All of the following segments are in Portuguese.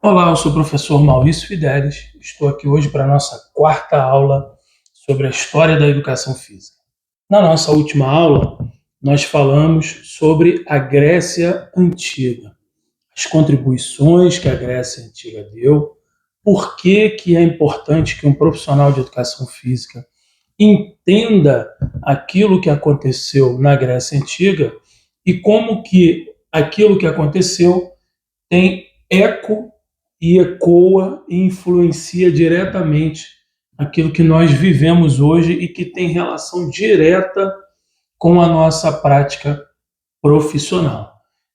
Olá, eu sou o professor Maurício Fidelis. Estou aqui hoje para a nossa quarta aula sobre a história da educação física. Na nossa última aula, nós falamos sobre a Grécia Antiga, as contribuições que a Grécia Antiga deu, por que é importante que um profissional de educação física entenda aquilo que aconteceu na Grécia Antiga e como que aquilo que aconteceu tem eco e ecoa e influencia diretamente aquilo que nós vivemos hoje e que tem relação direta com a nossa prática profissional.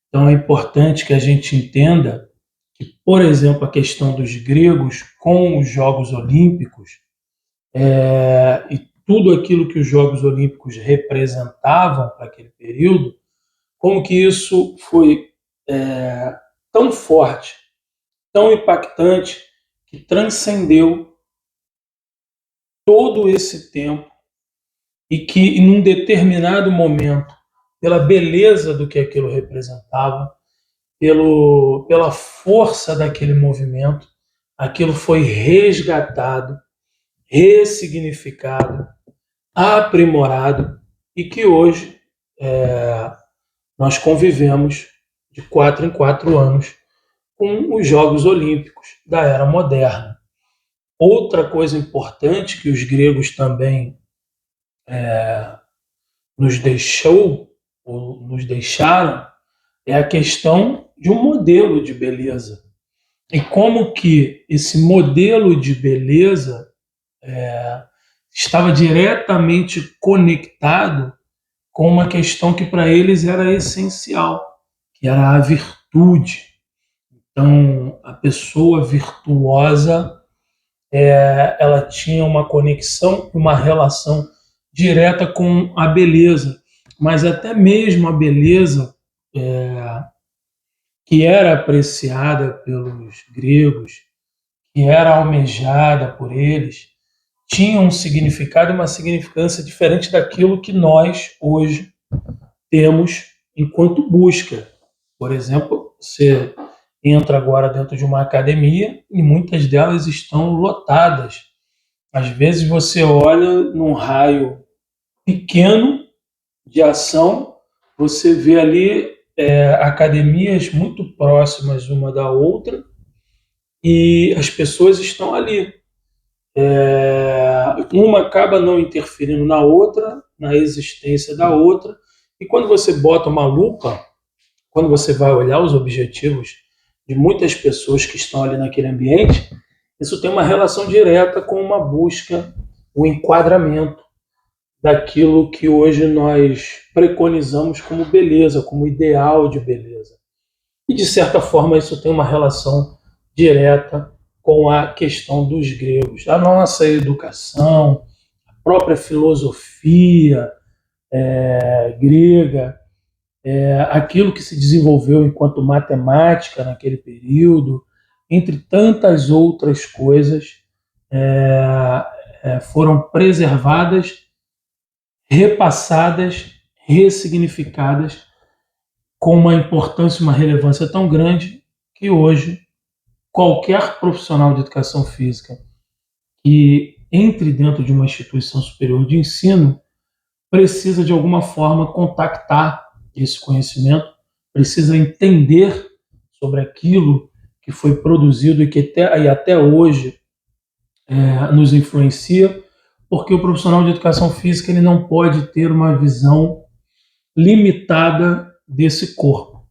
Então é importante que a gente entenda que, por exemplo, a questão dos gregos com os Jogos Olímpicos e tudo aquilo que os Jogos Olímpicos representavam para aquele período, como que isso foi tão forte, tão impactante, que transcendeu todo esse tempo e que, em um determinado momento, pela beleza do que aquilo representava, pela força daquele movimento, aquilo foi resgatado, ressignificado, aprimorado e que hoje nós convivemos de 4 em 4 anos com os Jogos Olímpicos da era moderna. Outra coisa importante que os gregos também nos deixou, ou nos deixaram, é a questão de um modelo de beleza. E como que esse modelo de beleza estava diretamente conectado com uma questão que para eles era essencial, que era a virtude. Então, a pessoa virtuosa, ela tinha uma conexão, uma relação direta com a beleza, mas até mesmo a beleza que era apreciada pelos gregos, que era almejada por eles, tinha um significado e uma significância diferente daquilo que nós hoje temos enquanto busca. Por exemplo, você entra agora dentro de uma academia e muitas delas estão lotadas. Às vezes você olha num raio pequeno de ação, você vê ali academias muito próximas uma da outra e as pessoas estão ali. Uma acaba não interferindo na outra, na existência da outra, e quando você bota uma lupa, quando você vai olhar os objetivos de muitas pessoas que estão ali naquele ambiente, isso tem uma relação direta com uma busca, o enquadramento daquilo que hoje nós preconizamos como beleza, como ideal de beleza. E, de certa forma, isso tem uma relação direta com a questão dos gregos. A nossa educação, a própria filosofia grega, aquilo que se desenvolveu enquanto matemática naquele período, entre tantas outras coisas, foram preservadas, repassadas, ressignificadas com uma importância e uma relevância tão grande que hoje qualquer profissional de educação física que entre dentro de uma instituição superior de ensino precisa de alguma forma contactar esse conhecimento, precisa entender sobre aquilo que foi produzido e que até hoje nos influencia, porque o profissional de educação física ele não pode ter uma visão limitada desse corpo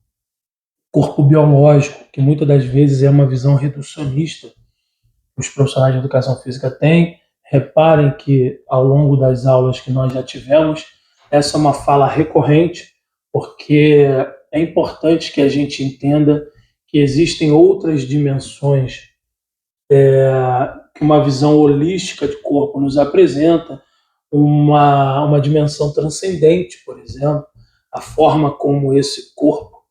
biológico, que muitas das vezes é uma visão reducionista que os profissionais de educação física têm. Reparem que ao longo das aulas que nós já tivemos, essa é uma fala recorrente, porque é importante que a gente entenda que existem outras dimensões que uma visão holística de corpo nos apresenta, uma dimensão transcendente, por exemplo, a forma como esse corpo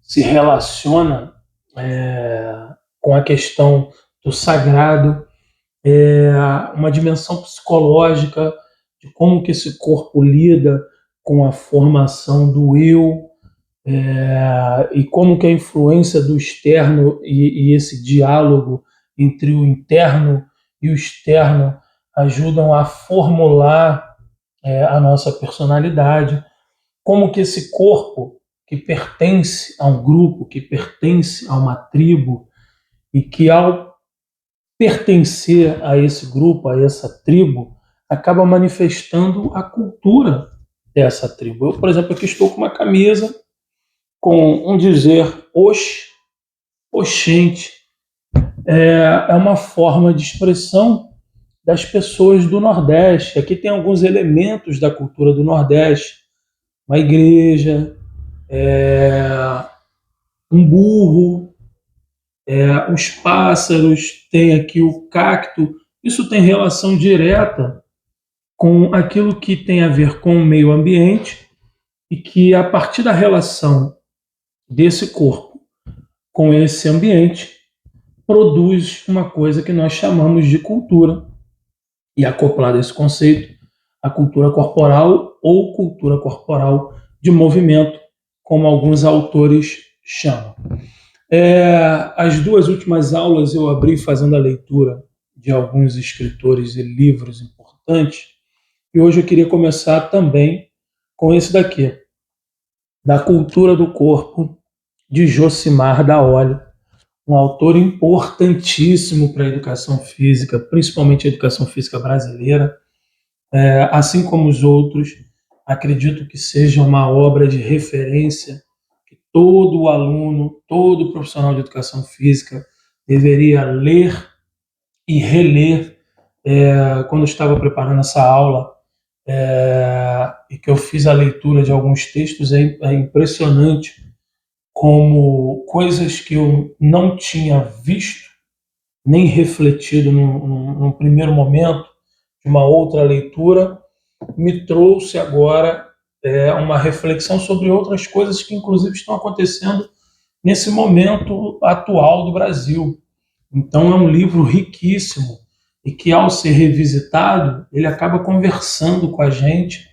se relaciona com a questão do sagrado, uma dimensão psicológica de como que esse corpo lida com a formação do eu, e como que a influência do externo e esse diálogo entre o interno e o externo ajudam a formular a nossa personalidade, como que esse corpo que pertence a um grupo, que pertence a uma tribo, e que ao pertencer a esse grupo, a essa tribo, acaba manifestando a cultura dessa tribo. Eu, por exemplo, aqui estou com uma camisa com um dizer oxe, oxente. É uma forma de expressão das pessoas do Nordeste. Aqui tem alguns elementos da cultura do Nordeste. Uma igreja, um burro, os pássaros, tem aqui o cacto. Isso tem relação direta com aquilo que tem a ver com o meio ambiente e que, a partir da relação desse corpo com esse ambiente, produz uma coisa que nós chamamos de cultura. E acoplado a esse conceito, a cultura corporal ou cultura corporal de movimento, como alguns autores chamam. As duas últimas aulas eu abri fazendo a leitura de alguns escritores e livros importantes, e hoje eu queria começar também com esse daqui, Da Cultura do Corpo, de Josimar da Olho, um autor importantíssimo para a educação física, principalmente a educação física brasileira. Assim como os outros, acredito que seja uma obra de referência que todo aluno, todo profissional de educação física deveria ler e reler. Quando eu estava preparando essa aula, e que eu fiz a leitura de alguns textos, é impressionante como coisas que eu não tinha visto nem refletido num primeiro momento de uma outra leitura me trouxe agora uma reflexão sobre outras coisas que inclusive estão acontecendo nesse momento atual do Brasil. Então é um livro riquíssimo e que, ao ser revisitado, ele acaba conversando com a gente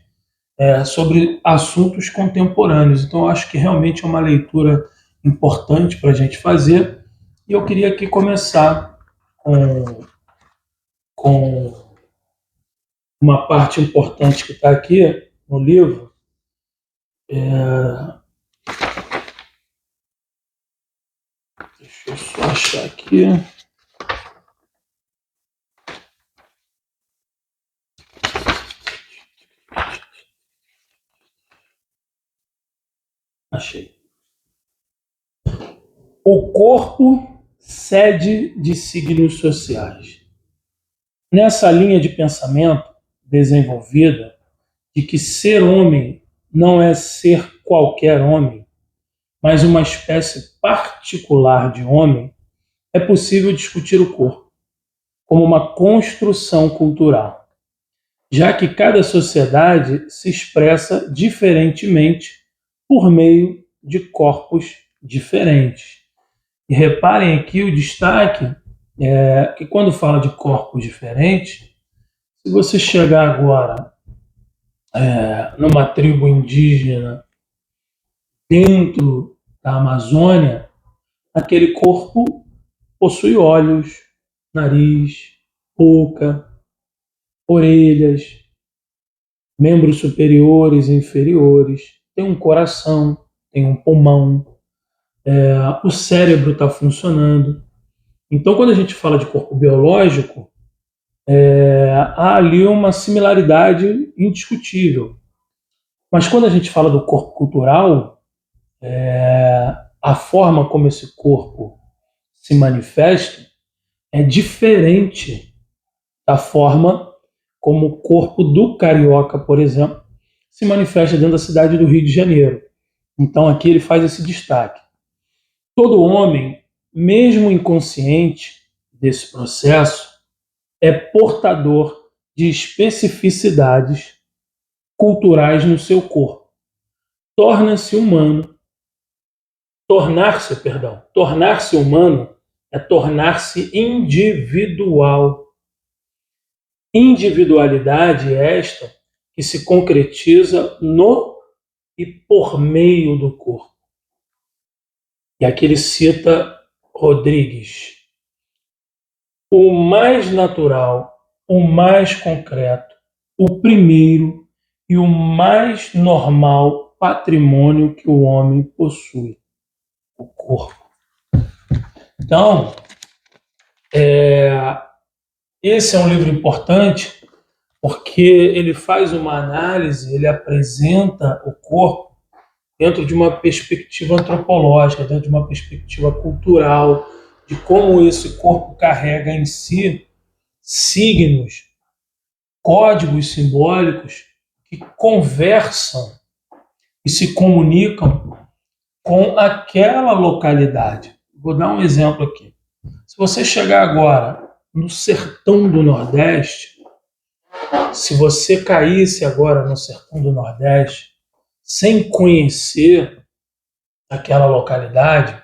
sobre assuntos contemporâneos. Então eu acho que realmente é uma leitura importante para a gente fazer. E eu queria aqui começar com uma parte importante que está aqui no livro. Deixa eu só achar aqui. Achei. O corpo, sede de signos sociais. Nessa linha de pensamento desenvolvida de que ser homem não é ser qualquer homem, mas uma espécie particular de homem, é possível discutir o corpo como uma construção cultural, já que cada sociedade se expressa diferentemente por meio de corpos diferentes. E reparem aqui o destaque que quando fala de corpos diferentes, se você chegar agora numa tribo indígena dentro da Amazônia, aquele corpo possui olhos, nariz, boca, orelhas, membros superiores e inferiores, tem um coração, tem um pulmão, o cérebro está funcionando. Então, quando a gente fala de corpo biológico, há ali uma similaridade indiscutível. Mas quando a gente fala do corpo cultural, a forma como esse corpo se manifesta é diferente da forma como o corpo do carioca, por exemplo, se manifesta dentro da cidade do Rio de Janeiro. Então aqui ele faz esse destaque. Todo homem, mesmo inconsciente desse processo, é portador de especificidades culturais no seu corpo. Torna-se humano. Tornar-se humano é tornar-se individual. Individualidade é esta que se concretiza no e por meio do corpo. E aqui ele cita Rodrigues: o mais natural, o mais concreto, o primeiro e o mais normal patrimônio que o homem possui, o corpo. Então, esse é um livro importante porque ele faz uma análise, ele apresenta o corpo dentro de uma perspectiva antropológica, dentro de uma perspectiva cultural, de como esse corpo carrega em si signos, códigos simbólicos que conversam e se comunicam com aquela localidade. Vou dar um exemplo aqui. Se você chegar agora no sertão do Nordeste, se você caísse agora no sertão do Nordeste, sem conhecer aquela localidade,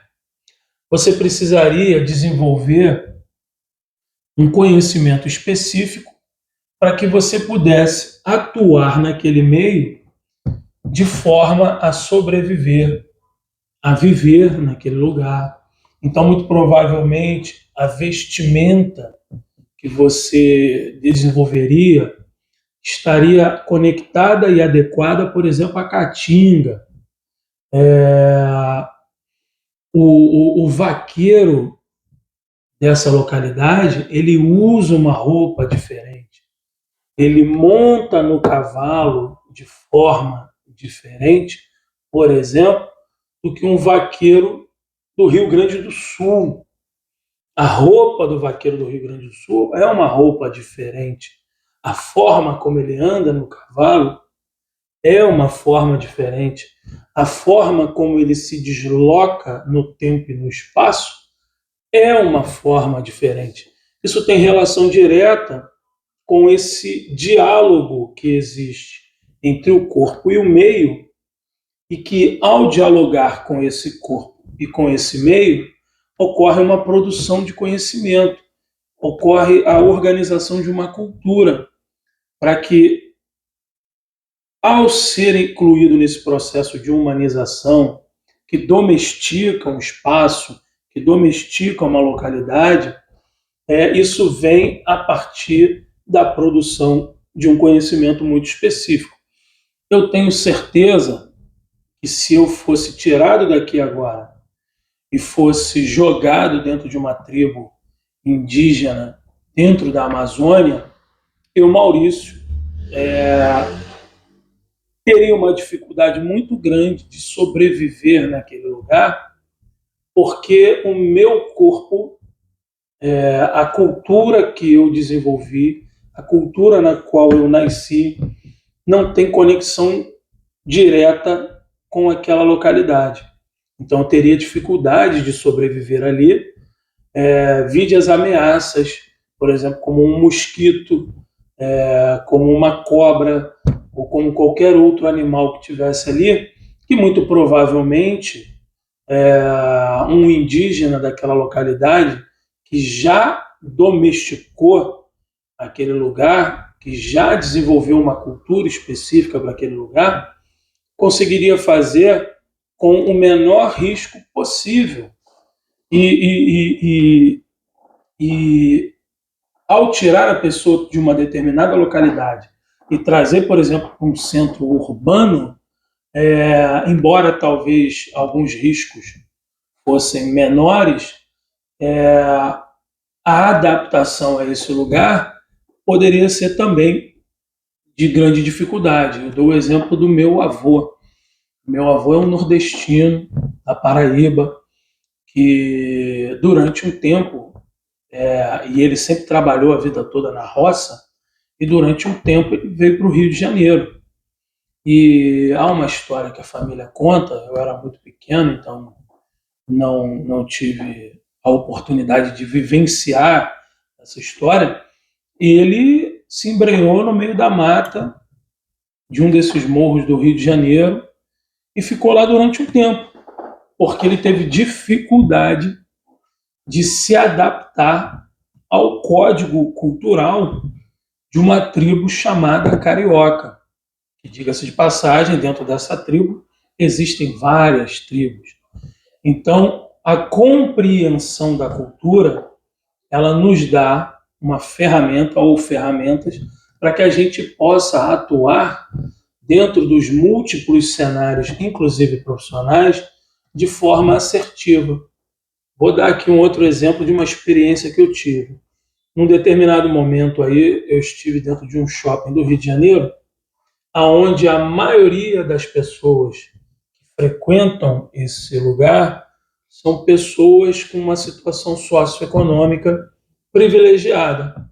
você precisaria desenvolver um conhecimento específico para que você pudesse atuar naquele meio de forma a sobreviver, a viver naquele lugar. Então, muito provavelmente, a vestimenta que você desenvolveria estaria conectada e adequada, por exemplo, à caatinga. O vaqueiro dessa localidade, ele usa uma roupa diferente. Ele monta no cavalo de forma diferente, por exemplo, do que um vaqueiro do Rio Grande do Sul. A roupa do vaqueiro do Rio Grande do Sul é uma roupa diferente. A forma como ele anda no cavalo é uma forma diferente. A forma como ele se desloca no tempo e no espaço é uma forma diferente. Isso tem relação direta com esse diálogo que existe entre o corpo e o meio, e que, ao dialogar com esse corpo e com esse meio, ocorre uma produção de conhecimento, ocorre a organização de uma cultura, para que, ao ser incluído nesse processo de humanização, que domestica um espaço, que domestica uma localidade, isso vem a partir da produção de um conhecimento muito específico. Eu tenho certeza que se eu fosse tirado daqui agora e fosse jogado dentro de uma tribo indígena, dentro da Amazônia, eu, Maurício, teria uma dificuldade muito grande de sobreviver naquele lugar, porque o meu corpo, a cultura que eu desenvolvi, a cultura na qual eu nasci, não tem conexão direta com aquela localidade. Então eu teria dificuldade de sobreviver ali, vide as ameaças, por exemplo, como um mosquito, como uma cobra, ou como qualquer outro animal que tivesse ali, que muito provavelmente um indígena daquela localidade que já domesticou aquele lugar, que já desenvolveu uma cultura específica para aquele lugar, conseguiria fazer com o menor risco possível. E ao tirar a pessoa de uma determinada localidade e trazer, por exemplo, para um centro urbano, embora talvez alguns riscos fossem menores, a adaptação a esse lugar poderia ser também de grande dificuldade. Eu dou o exemplo do meu avô. Meu avô é um nordestino da Paraíba, que durante um tempo, e ele sempre trabalhou a vida toda na roça, e durante um tempo ele veio para o Rio de Janeiro. E há uma história que a família conta, eu era muito pequeno, então não tive a oportunidade de vivenciar essa história, e ele se embrenhou no meio da mata de um desses morros do Rio de Janeiro e ficou lá durante um tempo, porque ele teve dificuldade de se adaptar ao código cultural de uma tribo chamada carioca. Que, diga-se de passagem, dentro dessa tribo existem várias tribos. Então, a compreensão da cultura, ela nos dá uma ferramenta ou ferramentas para que a gente possa atuar dentro dos múltiplos cenários, inclusive profissionais, de forma assertiva. Vou dar aqui um outro exemplo de uma experiência que eu tive. Num determinado momento aí, eu estive dentro de um shopping do Rio de Janeiro, aonde a maioria das pessoas que frequentam esse lugar são pessoas com uma situação socioeconômica privilegiada.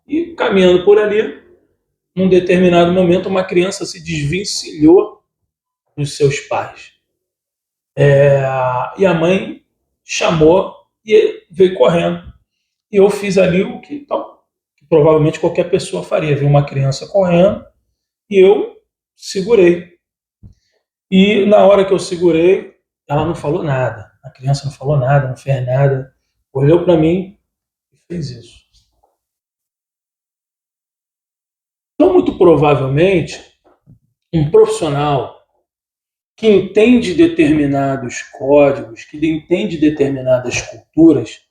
E caminhando por ali, num determinado momento, uma criança se desvencilhou dos seus pais. E a mãe chamou e veio correndo. E eu fiz ali que provavelmente qualquer pessoa faria. Vi uma criança correndo e eu segurei. E na hora que eu segurei, ela não falou nada. A criança não falou nada, não fez nada. Olhou para mim e fez isso. Então, muito provavelmente, um profissional que entende determinados códigos, que entende determinadas culturas,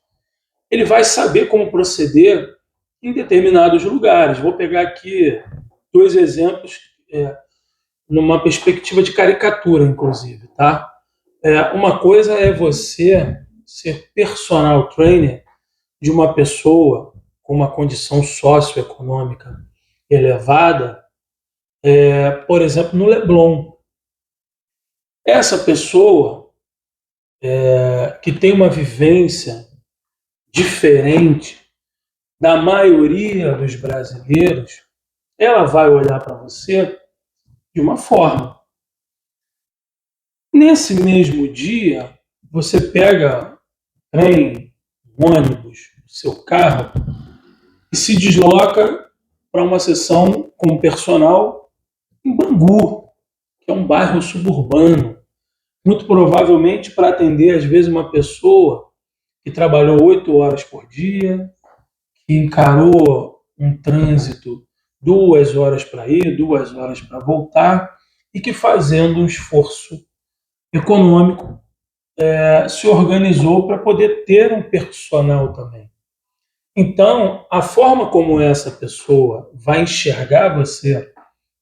ele vai saber como proceder em determinados lugares. Vou pegar aqui dois exemplos, numa perspectiva de caricatura, inclusive, tá? Uma coisa é você ser personal trainer de uma pessoa com uma condição socioeconômica elevada, por exemplo, no Leblon. Essa pessoa que tem uma vivência diferente da maioria dos brasileiros, ela vai olhar para você de uma forma. Nesse mesmo dia, você pega trem, ônibus, seu carro e se desloca para uma sessão com personal em Bangu, que é um bairro suburbano, muito provavelmente para atender, às vezes, uma pessoa que trabalhou 8 horas por dia, que encarou um trânsito 2 horas para ir, 2 horas para voltar, e que, fazendo um esforço econômico, se organizou para poder ter um personal também. Então, a forma como essa pessoa vai enxergar você,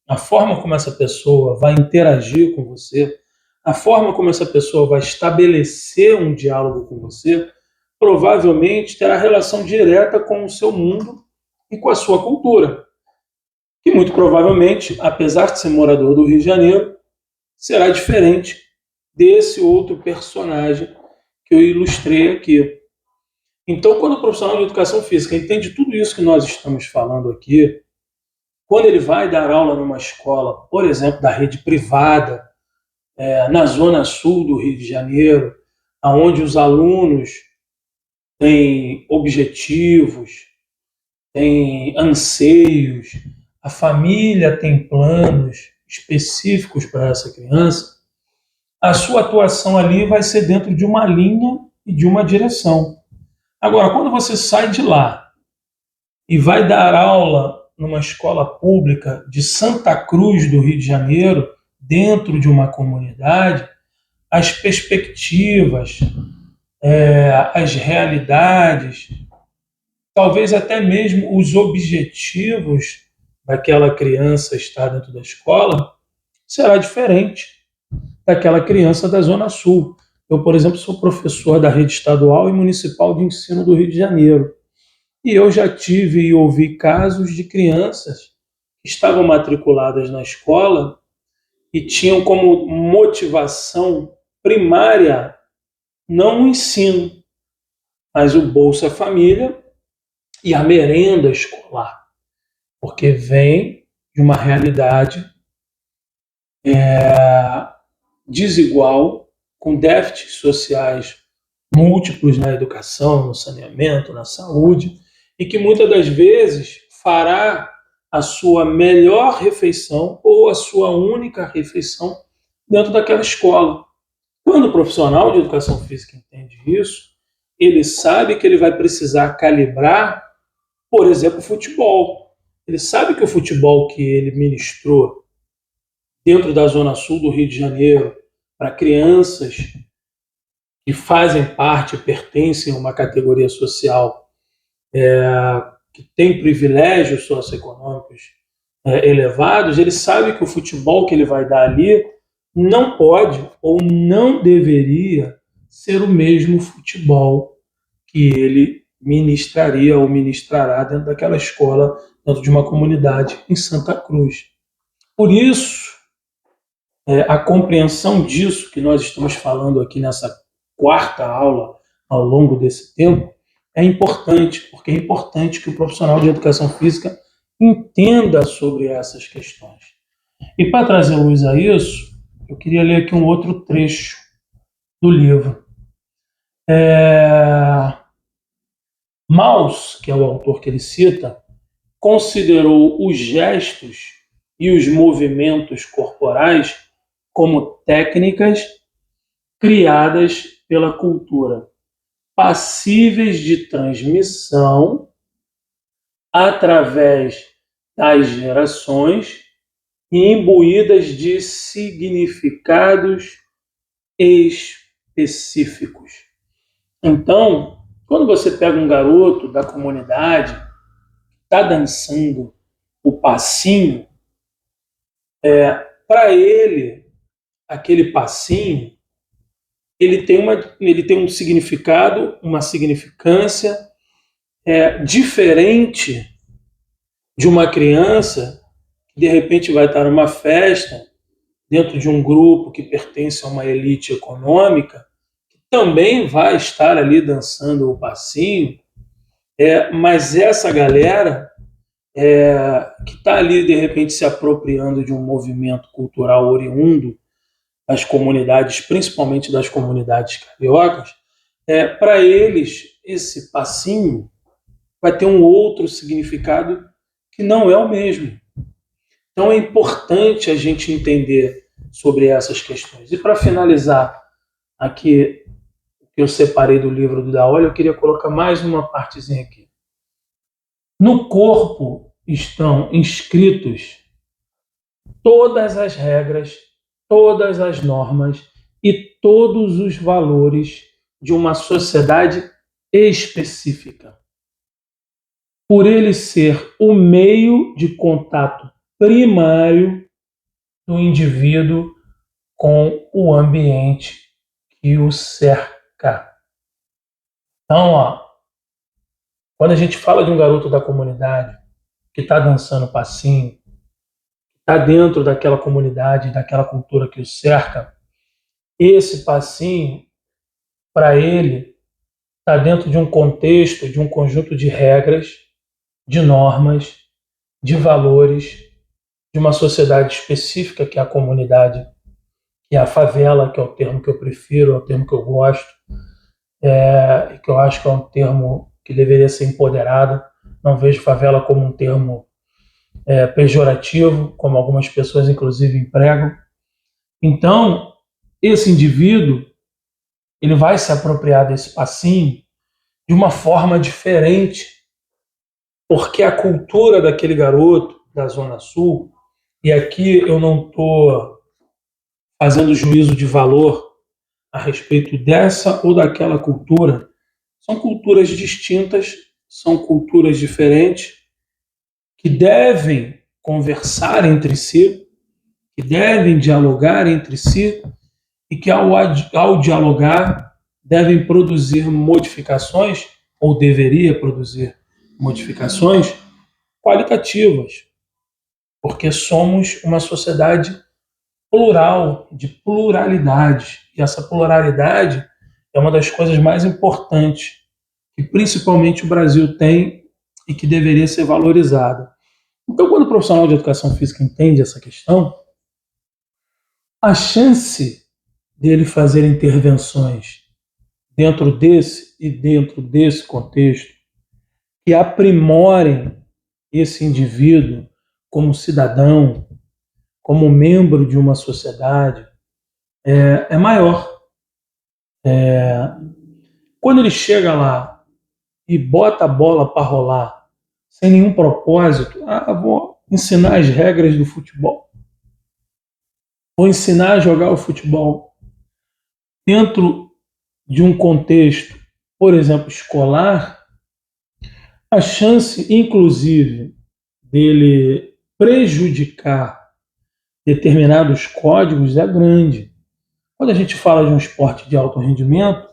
a forma como essa pessoa vai interagir com você, a forma como essa pessoa vai estabelecer um diálogo com você, provavelmente terá relação direta com o seu mundo e com a sua cultura, que muito provavelmente, apesar de ser morador do Rio de Janeiro, será diferente desse outro personagem que eu ilustrei aqui. Então, quando o profissional de educação física entende tudo isso que nós estamos falando aqui, quando ele vai dar aula numa escola, por exemplo, da rede privada, na zona sul do Rio de Janeiro, onde os alunos têm objetivos, têm anseios, a família tem planos específicos para essa criança, a sua atuação ali vai ser dentro de uma linha e de uma direção. Agora, quando você sai de lá e vai dar aula numa escola pública de Santa Cruz do Rio de Janeiro, dentro de uma comunidade, as perspectivas, as realidades, talvez até mesmo os objetivos daquela criança estar dentro da escola, será diferente daquela criança da Zona Sul. Eu, por exemplo, sou professor da rede estadual e municipal de ensino do Rio de Janeiro. E eu já tive e ouvi casos de crianças que estavam matriculadas na escola e tinham como motivação primária não o ensino, mas o Bolsa Família e a merenda escolar, porque vem de uma realidade desigual, com déficits sociais múltiplos na educação, no saneamento, na saúde, e que muitas das vezes fará a sua melhor refeição ou a sua única refeição dentro daquela escola. Quando o profissional de educação física entende isso, ele sabe que ele vai precisar calibrar, por exemplo, o futebol. Ele sabe que o futebol que ele ministrou dentro da Zona Sul do Rio de Janeiro para crianças que fazem parte, pertencem a uma categoria social que tem privilégios socioeconômicos elevados, ele sabe que o futebol que ele vai dar ali não pode ou não deveria ser o mesmo futebol que ele ministraria ou ministrará dentro daquela escola, dentro de uma comunidade em Santa Cruz. Por isso, a compreensão disso que nós estamos falando aqui nessa quarta aula ao longo desse tempo é importante, porque é importante que o profissional de educação física entenda sobre essas questões. E para trazer luz a isso, eu queria ler aqui um outro trecho do livro. Mauss, que é o autor que ele cita, considerou os gestos e os movimentos corporais como técnicas criadas pela cultura, passíveis de transmissão através das gerações e imbuídas de significados específicos. Então, quando você pega um garoto da comunidade que está dançando o passinho, para ele, aquele passinho, ele tem um significado, uma significância diferente de uma criança que de repente vai estar numa festa dentro de um grupo que pertence a uma elite econômica, que também vai estar ali dançando o passinho, mas essa galera que está ali de repente se apropriando de um movimento cultural oriundo das comunidades, principalmente das comunidades cariocas, para eles esse passinho vai ter um outro significado que não é o mesmo. Então é importante a gente entender sobre essas questões. E para finalizar aqui o que eu separei do livro do Daoli, eu queria colocar mais uma partezinha aqui. No corpo estão inscritos todas as regras, todas as normas e todos os valores de uma sociedade específica. Por ele ser o meio de contato primário do indivíduo com o ambiente que o cerca. Então, quando a gente fala de um garoto da comunidade que está dançando passinho, está dentro daquela comunidade, daquela cultura que o cerca, esse passinho, para ele, está dentro de um contexto, de um conjunto de regras, de normas, de valores, de uma sociedade específica que é a comunidade, que é a favela, que é o termo que eu prefiro, é o termo que eu gosto, que eu acho que é um termo que deveria ser empoderado. Não vejo favela como um termo pejorativo, como algumas pessoas inclusive empregam. Então, esse indivíduo, ele vai se apropriar desse passinho de uma forma diferente, porque a cultura daquele garoto da Zona Sul, e aqui eu não estou fazendo juízo de valor a respeito dessa ou daquela cultura, são culturas distintas, são culturas diferentes, que devem conversar entre si, que devem dialogar entre si, e que ao dialogar devem produzir modificações, ou deveria produzir modificações qualitativas, porque somos uma sociedade plural, de pluralidade, e essa pluralidade é uma das coisas mais importantes que principalmente o Brasil tem e que deveria ser valorizada. Então, quando o profissional de educação física entende essa questão, a chance dele fazer intervenções dentro desse contexto que aprimorem esse indivíduo como cidadão, como membro de uma sociedade, é maior. Quando ele chega lá e bota a bola para rolar sem nenhum propósito, vou ensinar as regras do futebol, vou ensinar a jogar o futebol dentro de um contexto, por exemplo, escolar, a chance, inclusive, dele prejudicar determinados códigos é grande. Quando a gente fala de um esporte de alto rendimento,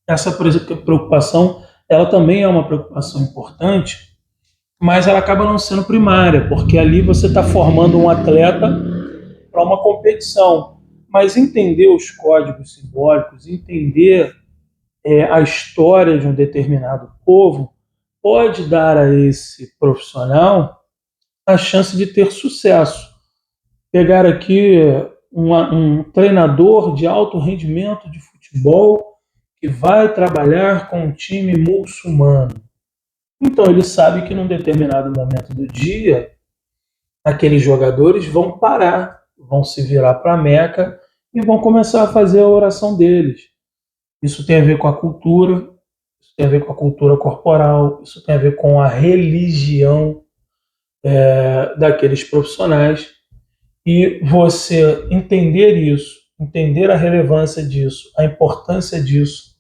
essa preocupação, ela também é uma preocupação importante, mas ela acaba não sendo primária, porque ali você está formando um atleta para uma competição. Mas entender os códigos simbólicos, entender a história de um determinado povo, pode dar a esse profissional a chance de ter sucesso. Pegar aqui um treinador de alto rendimento de futebol que vai trabalhar com um time muçulmano. Então ele sabe que num determinado momento do dia, aqueles jogadores vão parar, vão se virar para a Meca e vão começar a fazer a oração deles. Isso tem a ver com a cultura, isso tem a ver com a cultura corporal, isso tem a ver com a religião daqueles profissionais. E você entender isso, entender a relevância disso, a importância disso,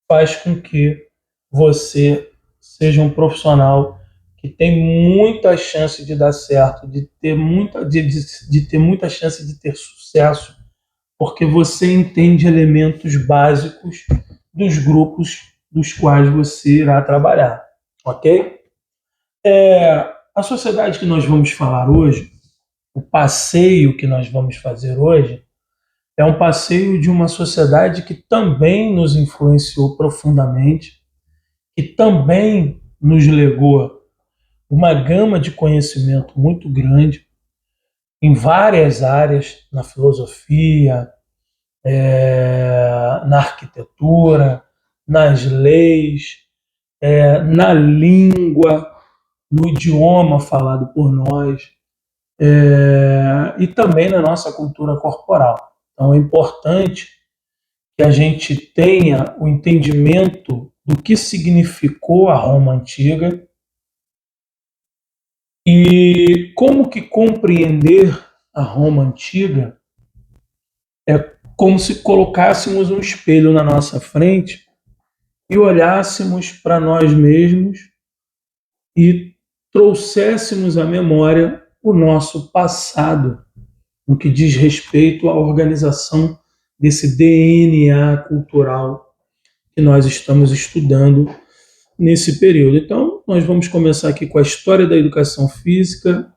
faz com que você seja um profissional que tem muita chance de dar certo, de ter muita chance de ter sucesso, porque você entende elementos básicos dos grupos dos quais você irá trabalhar, ok? A sociedade que nós vamos falar hoje, o passeio que nós vamos fazer hoje, é um passeio de uma sociedade que também nos influenciou profundamente, que também nos legou uma gama de conhecimento muito grande em várias áreas, na filosofia, na arquitetura, nas leis, na língua, no idioma falado por nós, e também na nossa cultura corporal. Então é importante que a gente tenha o entendimento do que significou a Roma antiga e como que compreender a Roma antiga é como se colocássemos um espelho na nossa frente e olhássemos para nós mesmos e trouxéssemos à memória o nosso passado, no que diz respeito à organização desse DNA cultural que nós estamos estudando nesse período. Então, nós vamos começar aqui com a história da educação física.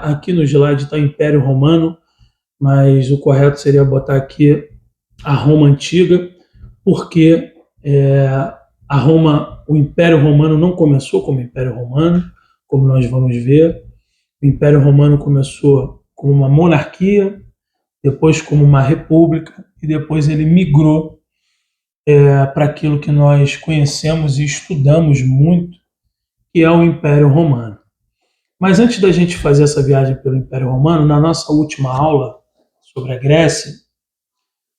Aqui no slide está Império Romano, mas o correto seria botar aqui a Roma Antiga, porque o Império Romano não começou como Império Romano, como nós vamos ver. O Império Romano começou como uma monarquia, depois como uma república, e depois ele migrou para aquilo que nós conhecemos e estudamos muito, que é o Império Romano. Mas antes da gente fazer essa viagem pelo Império Romano, na nossa última aula sobre a Grécia,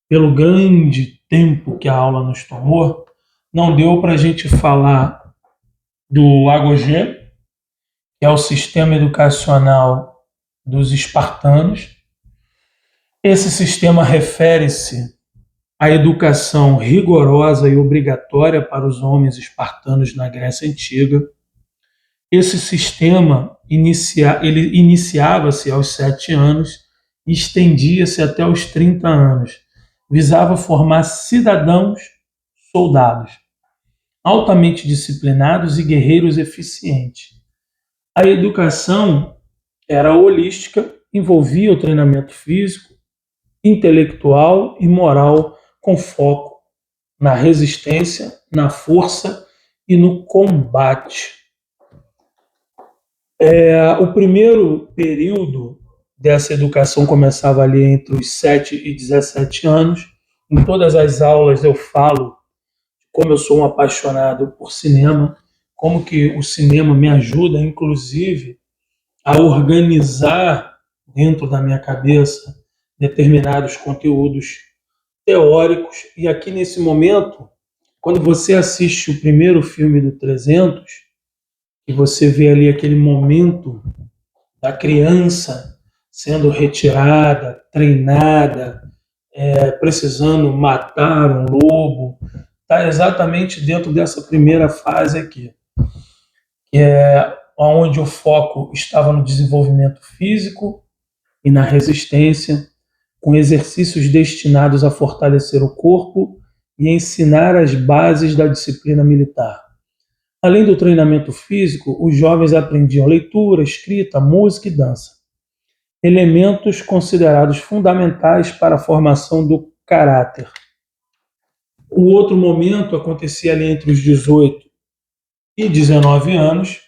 pelo grande tempo que a aula nos tomou, não deu para a gente falar do Agogê, que é o sistema educacional dos espartanos. Esse sistema refere-se à educação rigorosa e obrigatória para os homens espartanos na Grécia Antiga. Esse sistema ele iniciava-se aos 7 anos e estendia-se até os 30 anos. Visava formar cidadãos soldados, altamente disciplinados e guerreiros eficientes. A educação era holística, envolvia o treinamento físico, intelectual e moral, com foco na resistência, na força e no combate. O primeiro período dessa educação começava ali entre os 7 e 17 anos. Em todas as aulas eu falo como eu sou um apaixonado por cinema, como que o cinema me ajuda, inclusive, a organizar dentro da minha cabeça determinados conteúdos teóricos. E aqui nesse momento, quando você assiste o primeiro filme do 300, e você vê ali aquele momento da criança sendo retirada, treinada, precisando matar um lobo. Está exatamente dentro dessa primeira fase aqui, que é onde o foco estava no desenvolvimento físico e na resistência, com exercícios destinados a fortalecer o corpo e ensinar as bases da disciplina militar. Além do treinamento físico, os jovens aprendiam leitura, escrita, música e dança, elementos considerados fundamentais para a formação do caráter. O outro momento acontecia ali entre os 18 e 19 anos.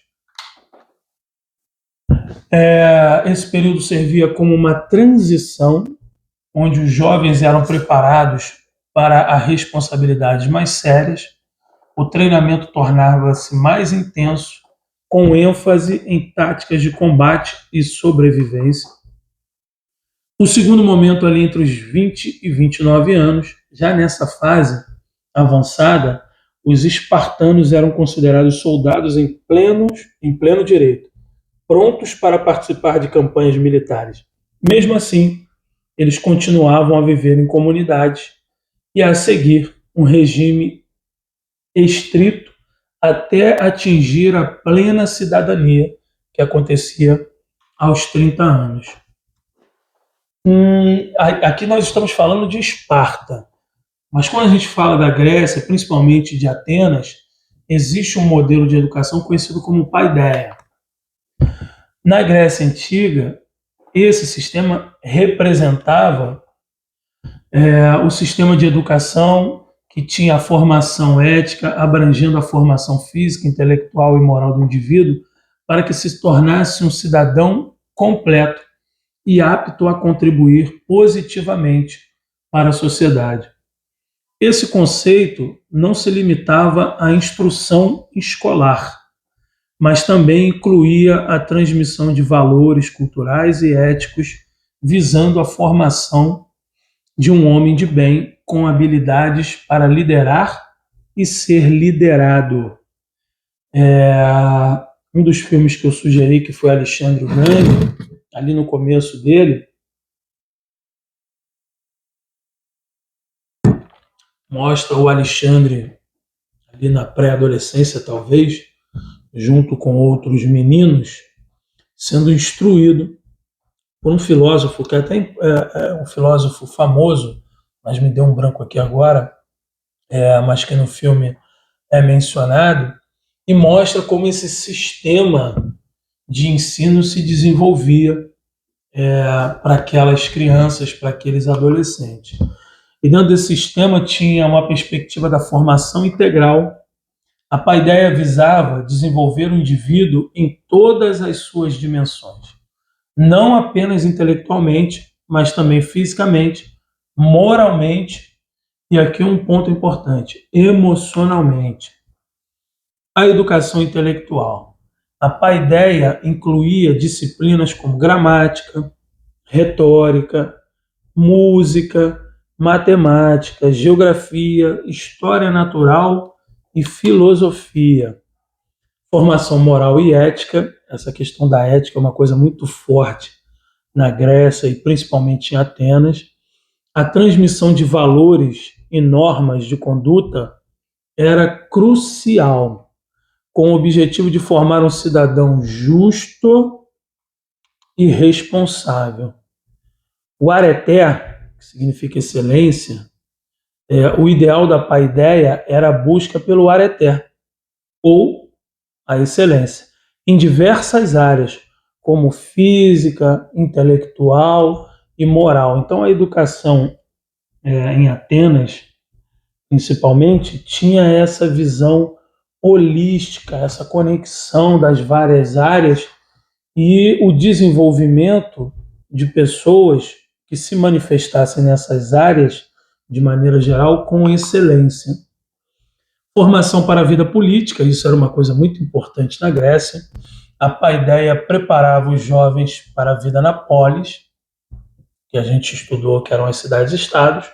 Esse período servia como uma transição, onde os jovens eram preparados para as responsabilidades mais sérias. O treinamento tornava-se mais intenso, com ênfase em táticas de combate e sobrevivência. O segundo momento ali entre os 20 e 29 anos, já nessa fase avançada, os espartanos eram considerados soldados em pleno direito, prontos para participar de campanhas militares. Mesmo assim, eles continuavam a viver em comunidades e a seguir um regime estrito até atingir a plena cidadania, que acontecia aos 30 anos. Aqui nós estamos falando de Esparta, mas quando a gente fala da Grécia, principalmente de Atenas, existe um modelo de educação conhecido como paideia. Na Grécia Antiga, esse sistema representava o sistema de educação que tinha a formação ética, abrangendo a formação física, intelectual e moral do indivíduo, para que se tornasse um cidadão completo e apto a contribuir positivamente para a sociedade. Esse conceito não se limitava à instrução escolar, mas também incluía a transmissão de valores culturais e éticos, visando a formação de um homem de bem com habilidades para liderar e ser liderado. Um dos filmes que eu sugeri, que foi Alexandre o Grande, ali no começo dele, mostra o Alexandre ali na pré-adolescência, talvez, junto com outros meninos, sendo instruído por um filósofo, que até é um filósofo famoso, mas me deu um branco aqui agora, mas que no filme é mencionado, e mostra como esse sistema de ensino se desenvolvia para aquelas crianças, para aqueles adolescentes. E dentro desse sistema tinha uma perspectiva da formação integral. A paideia visava desenvolver o indivíduo em todas as suas dimensões, não apenas intelectualmente, mas também fisicamente, moralmente e aqui um ponto importante, emocionalmente. A educação intelectual. A paideia incluía disciplinas como gramática, retórica, música, matemática, geografia, história natural e filosofia. Formação moral e ética. Essa questão da ética é uma coisa muito forte na Grécia e principalmente em Atenas. A transmissão de valores e normas de conduta era crucial, com o objetivo de formar um cidadão justo e responsável. O areté, que significa excelência, o ideal da paideia era a busca pelo areté, ou a excelência, em diversas áreas, como física, intelectual e moral. Então a educação em Atenas, principalmente, tinha essa visão holística, essa conexão das várias áreas e o desenvolvimento de pessoas que se manifestassem nessas áreas de maneira geral com excelência. Formação para a vida política, isso era uma coisa muito importante na Grécia. A paideia preparava os jovens para a vida na polis, que a gente estudou, que eram as cidades-estados,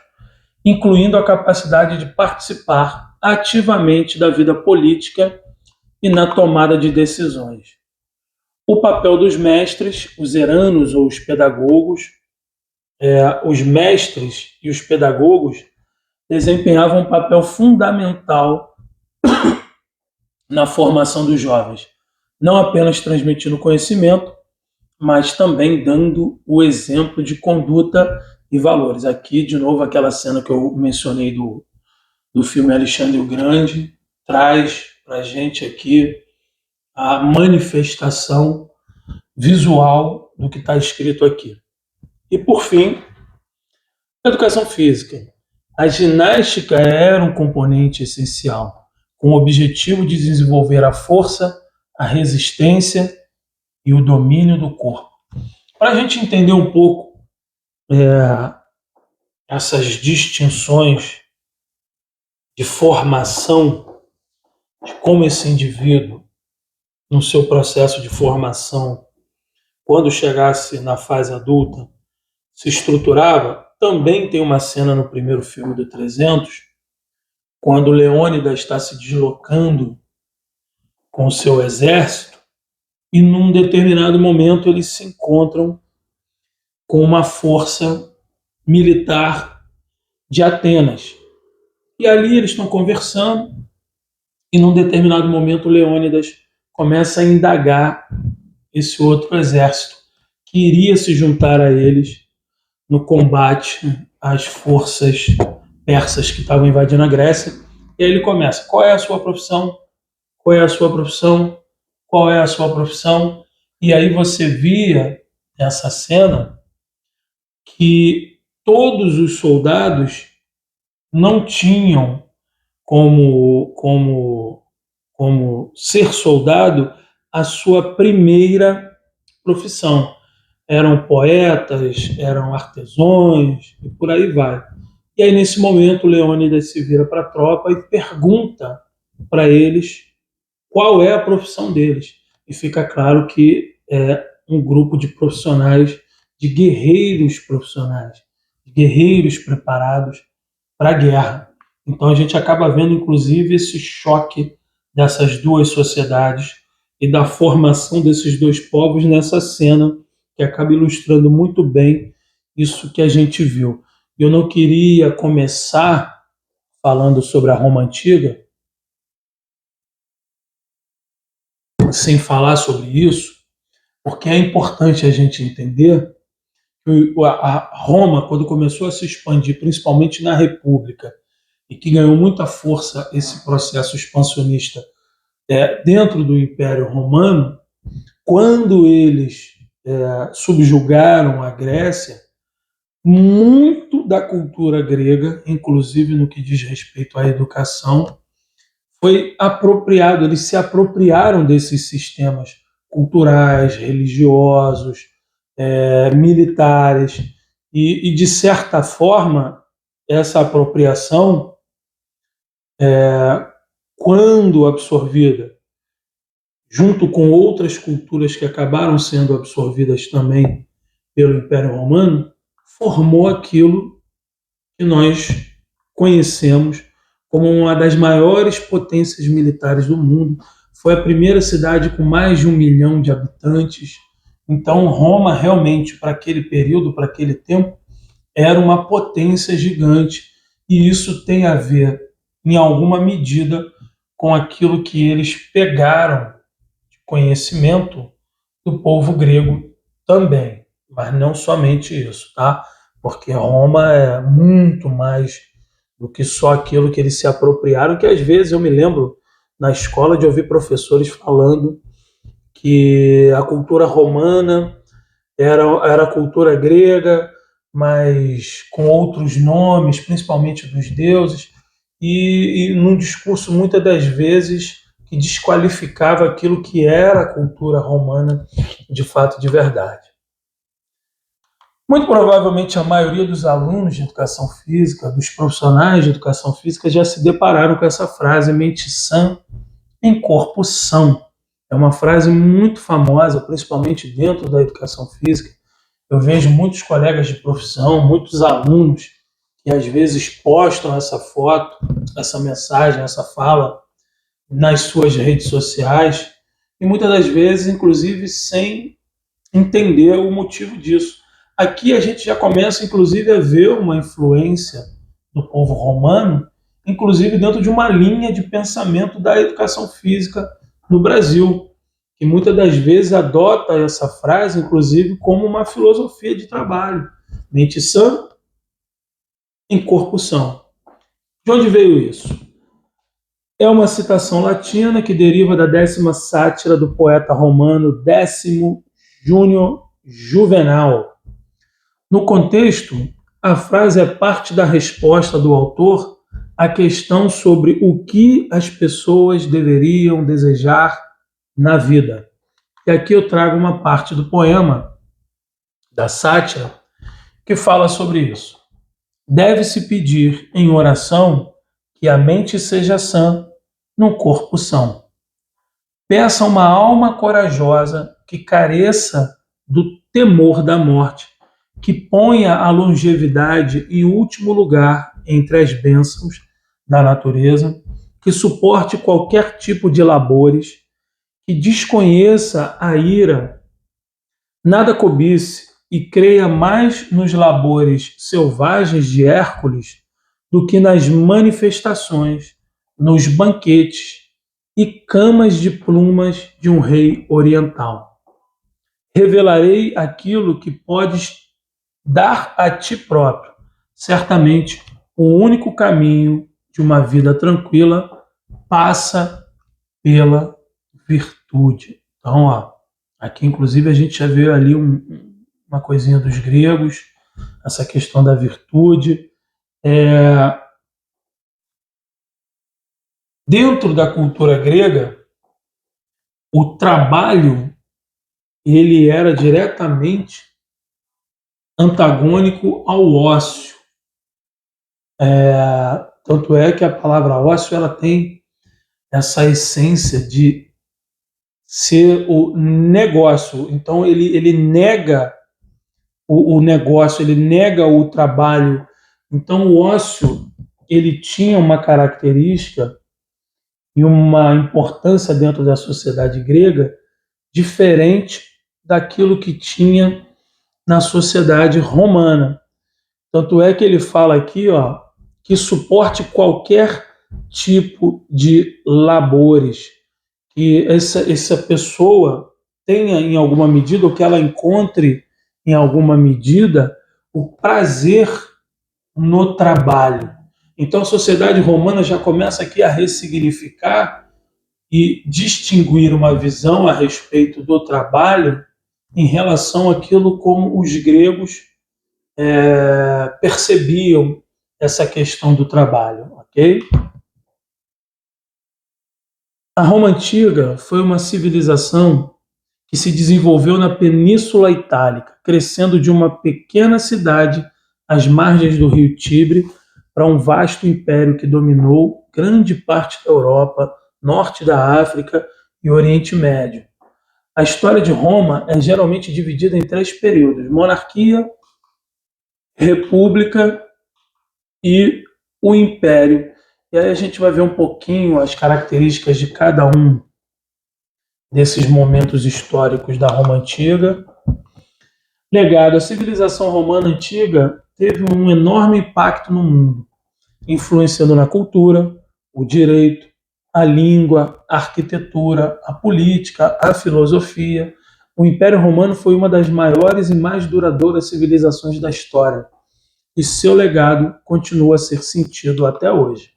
incluindo a capacidade de participar ativamente da vida política e na tomada de decisões. O papel dos mestres, os eranos ou os pedagogos, os mestres e os pedagogos desempenhavam um papel fundamental na formação dos jovens, não apenas transmitindo conhecimento, mas também dando o exemplo de conduta e valores. Aqui, de novo, aquela cena que eu mencionei do filme Alexandre o Grande, traz para a gente aqui a manifestação visual do que está escrito aqui. E, por fim, a educação física. A ginástica era um componente essencial, com o objetivo de desenvolver a força, a resistência e o domínio do corpo. Para a gente entender um pouco essas distinções de formação, de como esse indivíduo, no seu processo de formação, quando chegasse na fase adulta, se estruturava, também tem uma cena no primeiro filme do 300, quando Leônidas está se deslocando com o seu exército, e num determinado momento eles se encontram com uma força militar de Atenas. E ali eles estão conversando, e num determinado momento Leônidas começa a indagar esse outro exército que iria se juntar a eles no combate às forças persas que estavam invadindo a Grécia. E aí ele começa: qual é a sua profissão? Qual é a sua profissão? Qual é a sua profissão? E aí você via nessa cena que todos os soldados não tinham como ser soldado a sua primeira profissão. Eram poetas, eram artesãos e por aí vai. E aí, nesse momento, Leônidas se vira para a tropa e pergunta para eles qual é a profissão deles. E fica claro que é um grupo de profissionais, de guerreiros profissionais, de guerreiros preparados para a guerra. Então a gente acaba vendo, inclusive, esse choque dessas duas sociedades e da formação desses dois povos nessa cena, que acaba ilustrando muito bem isso que a gente viu. Eu não queria começar falando sobre a Roma Antiga sem falar sobre isso, porque é importante a gente entender que a Roma, quando começou a se expandir, principalmente na República, e que ganhou muita força esse processo expansionista dentro do Império Romano, quando eles subjugaram a Grécia, muito da cultura grega, inclusive no que diz respeito à educação, foi apropriado, eles se apropriaram desses sistemas culturais, religiosos, militares, e de certa forma, essa apropriação, quando absorvida, junto com outras culturas que acabaram sendo absorvidas também pelo Império Romano, formou aquilo que nós conhecemos como uma das maiores potências militares do mundo. Foi a primeira cidade com mais de 1 milhão de habitantes. Então, Roma, realmente, para aquele período, para aquele tempo, era uma potência gigante. E isso tem a ver, em alguma medida, com aquilo que eles pegaram de conhecimento do povo grego também. Mas não somente isso, tá? Porque Roma é muito mais do que só aquilo que eles se apropriaram, que às vezes eu me lembro na escola de ouvir professores falando que a cultura romana era a cultura grega, mas com outros nomes, principalmente dos deuses, e num discurso muitas das vezes que desqualificava aquilo que era a cultura romana de fato, de verdade. Muito provavelmente a maioria dos alunos de educação física, dos profissionais de educação física, já se depararam com essa frase: mente sã em corpo são. É uma frase muito famosa, principalmente dentro da educação física. Eu vejo muitos colegas de profissão, muitos alunos que às vezes postam essa foto, essa mensagem, essa fala nas suas redes sociais e muitas das vezes, inclusive, sem entender o motivo disso. aqui a gente já começa, inclusive, a ver uma influência do povo romano, inclusive dentro de uma linha de pensamento da educação física no Brasil, que muitas das vezes adota essa frase, inclusive, como uma filosofia de trabalho. Mente sã em corpo são. De onde veio isso? É uma citação latina que deriva da 10ª sátira do poeta romano Décimo Júnior Juvenal. No contexto, a frase é parte da resposta do autor à questão sobre o que as pessoas deveriam desejar na vida. E aqui eu trago uma parte do poema, da sátira, que fala sobre isso. Deve-se pedir em oração que a mente seja sã num corpo são. Peça uma alma corajosa que careça do temor da morte, que ponha a longevidade em último lugar entre as bênçãos da natureza, que suporte qualquer tipo de labores, que desconheça a ira, nada cobice e creia mais nos labores selvagens de Hércules do que nas manifestações, nos banquetes e camas de plumas de um rei oriental. Revelarei aquilo que podes dar a ti próprio. Certamente, o único caminho de uma vida tranquila passa pela virtude. Então, ó, aqui inclusive a gente já viu ali uma coisinha dos gregos, essa questão da virtude. Dentro da cultura grega, o trabalho ele era diretamente antagônico ao ócio. Tanto é que a palavra ócio ela tem essa essência de ser o negócio. Então ele nega o negócio, ele nega o trabalho. Então o ócio ele tinha uma característica e uma importância dentro da sociedade grega diferente daquilo que tinha na sociedade romana. Tanto é que ele fala aqui, ó, que suporte qualquer tipo de labores, que essa pessoa tenha em alguma medida, ou que ela encontre em alguma medida, o prazer no trabalho. Então a sociedade romana já começa aqui a ressignificar e distinguir uma visão a respeito do trabalho em relação àquilo como os gregos percebiam essa questão do trabalho, ok? A Roma Antiga foi uma civilização que se desenvolveu na Península Itálica, crescendo de uma pequena cidade às margens do rio Tibre para um vasto império que dominou grande parte da Europa, norte da África e Oriente Médio. A história de Roma é geralmente dividida em 3 períodos: monarquia, república e o império. E aí a gente vai ver um pouquinho as características de cada um desses momentos históricos da Roma Antiga. Legado: a civilização romana antiga teve um enorme impacto no mundo, influenciando na cultura, o direito, a língua, a arquitetura, a política, a filosofia. O Império Romano foi uma das maiores e mais duradouras civilizações da história, e seu legado continua a ser sentido até hoje.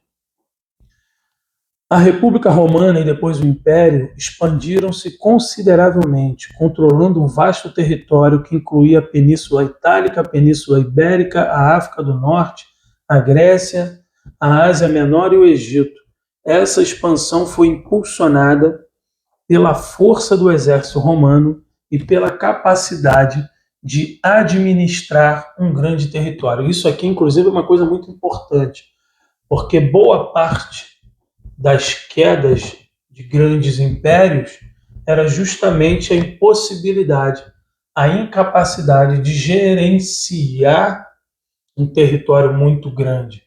A República Romana e depois o Império expandiram-se consideravelmente, controlando um vasto território que incluía a Península Itálica, a Península Ibérica, a África do Norte, a Grécia, a Ásia Menor e o Egito. Essa expansão foi impulsionada pela força do exército romano e pela capacidade de administrar um grande território. Isso aqui, inclusive, é uma coisa muito importante, porque boa parte das quedas de grandes impérios era justamente a impossibilidade, a incapacidade de gerenciar um território muito grande.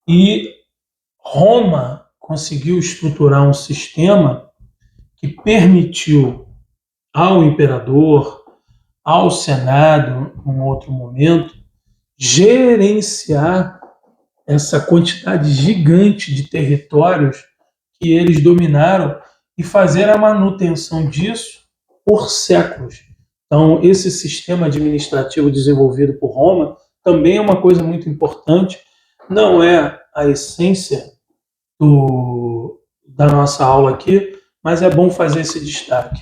E Roma conseguiu estruturar um sistema que permitiu ao imperador, ao Senado, num outro momento, gerenciar essa quantidade gigante de territórios que eles dominaram e fazer a manutenção disso por séculos. Então, esse sistema administrativo desenvolvido por Roma também é uma coisa muito importante, não é a essência da nossa aula aqui, mas é bom fazer esse destaque.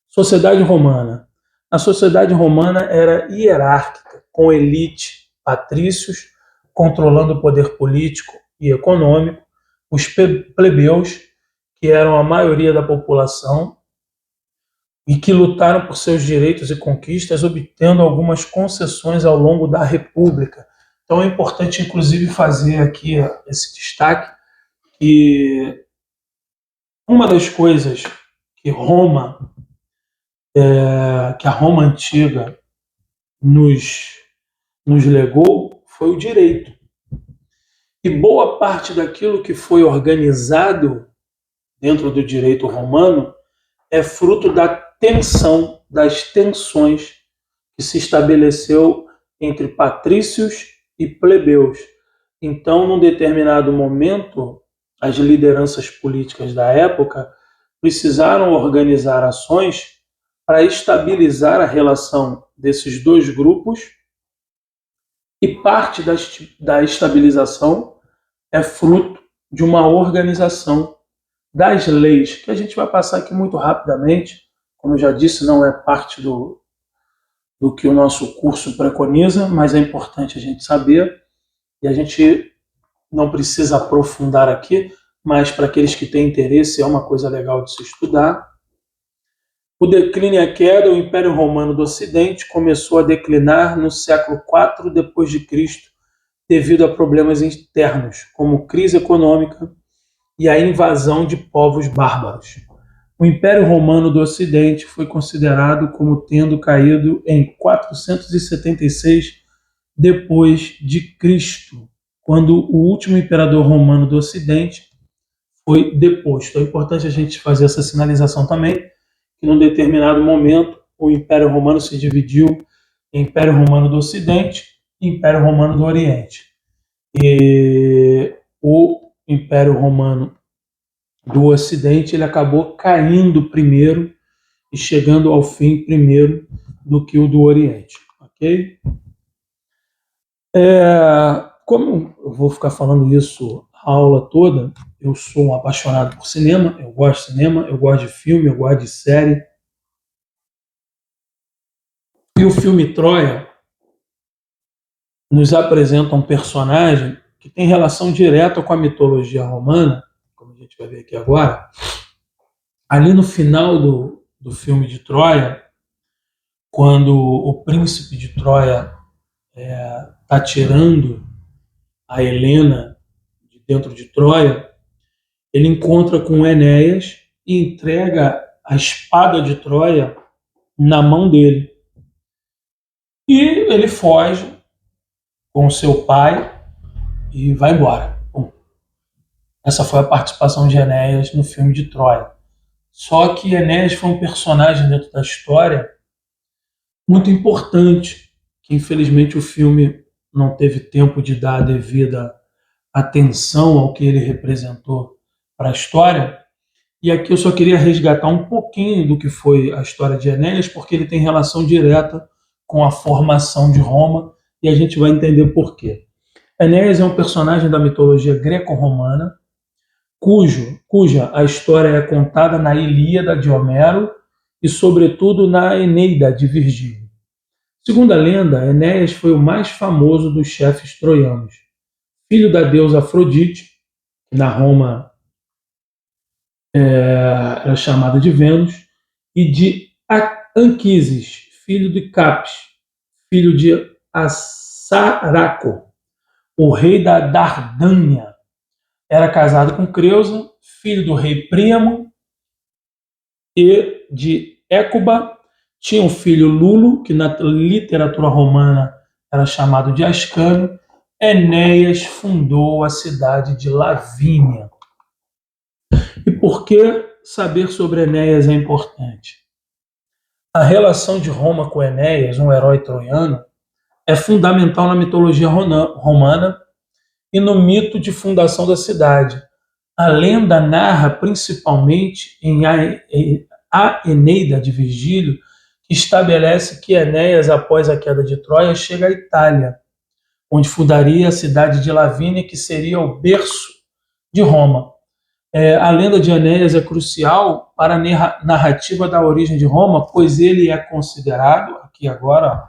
Sociedade romana. A sociedade romana era hierárquica, com elite, patrícios, controlando o poder político e econômico, os plebeus, que eram a maioria da população, e que lutaram por seus direitos e conquistas, obtendo algumas concessões ao longo da República. Então é importante, inclusive, fazer aqui esse destaque, que uma das coisas que que a Roma antiga nos legou foi o direito. E boa parte daquilo que foi organizado dentro do direito romano é fruto da tensão, das tensões que se estabeleceu entre patrícios e plebeus. Então, num determinado momento, as lideranças políticas da época precisaram organizar ações para estabilizar a relação desses dois grupos, e parte da estabilização é fruto de uma organização das leis, que a gente vai passar aqui muito rapidamente. Como eu já disse, não é parte do que o nosso curso preconiza, mas é importante a gente saber, e a gente não precisa aprofundar aqui, mas para aqueles que têm interesse é uma coisa legal de se estudar. O declínio e a queda, o Império Romano do Ocidente começou a declinar no século IV depois de Cristo, devido a problemas internos, como crise econômica e a invasão de povos bárbaros. O Império Romano do Ocidente foi considerado como tendo caído em 476 depois de Cristo, quando o último imperador romano do Ocidente foi deposto. É importante a gente fazer essa sinalização também, que num determinado momento o Império Romano se dividiu em Império Romano do Ocidente e Império Romano do Oriente. E o Império Romano do Ocidente ele acabou caindo primeiro e chegando ao fim primeiro do que o do Oriente, ok? Como eu vou ficar falando isso a aula toda, eu sou um apaixonado por cinema, eu gosto de cinema, eu gosto de filme, eu gosto de série. E o filme Troia nos apresenta um personagem que tem relação direta com a mitologia romana, como a gente vai ver aqui agora. Ali no final do filme de Troia, quando o príncipe de Troia está tirando a Helena de dentro de Troia, ele encontra com Enéas e entrega a espada de Troia na mão dele. E ele foge com seu pai e vai embora. Bom, essa foi a participação de Enéas no filme de Troia. Só que Enéas foi um personagem dentro da história muito importante, que infelizmente o filme não teve tempo de dar a devida atenção ao que ele representou para a história. E aqui eu só queria resgatar um pouquinho do que foi a história de Enéas, porque ele tem relação direta com a formação de Roma, e a gente vai entender por quê. Enéas é um personagem da mitologia greco-romana, cuja a história é contada na Ilíada de Homero e, sobretudo, na Eneida de Virgílio. Segundo a lenda, Enéas foi o mais famoso dos chefes troianos. Filho da deusa Afrodite, que na Roma era chamada de Vênus, e de Anquises, filho de Capes, filho de Assaraco, o rei da Dardânia. Era casado com Creusa, filho do rei Príamo e de Écuba. Tinha um filho Lulo, que na literatura romana era chamado de Ascânio. Enéas fundou a cidade de Lavínia. E por que saber sobre Enéas é importante? A relação de Roma com Enéas, um herói troiano, é fundamental na mitologia romana e no mito de fundação da cidade. A lenda narra principalmente em A Eneida de Virgílio, que estabelece que Enéas, após a queda de Troia, chega à Itália, onde fundaria a cidade de Lavínia, que seria o berço de Roma. A lenda de Enéas é crucial para a narrativa da origem de Roma, pois ele é considerado, aqui agora,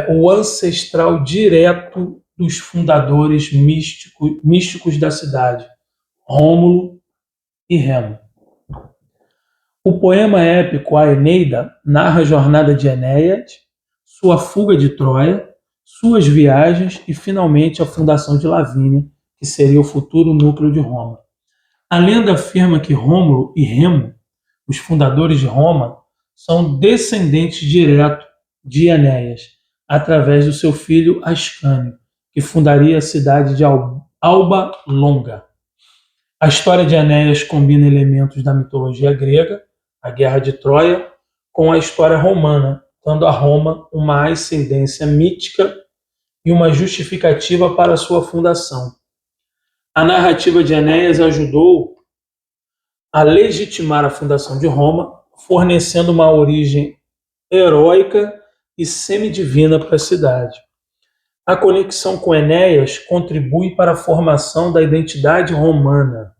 o ancestral direto dos fundadores místicos da cidade, Rômulo e Remo. O poema épico A Eneida narra a jornada de Enéas, sua fuga de Troia, suas viagens e, finalmente, a fundação de Lavínia, que seria o futuro núcleo de Roma. A lenda afirma que Rômulo e Remo, os fundadores de Roma, são descendentes diretos de Enéas, através do seu filho Ascânio, que fundaria a cidade de Alba Longa. A história de Enéas combina elementos da mitologia grega, a Guerra de Troia, com a história romana, dando a Roma uma ascendência mítica e uma justificativa para a sua fundação. A narrativa de Enéas ajudou a legitimar a fundação de Roma, fornecendo uma origem heróica e semidivina para a cidade. A conexão com Enéas contribui para a formação da identidade romana,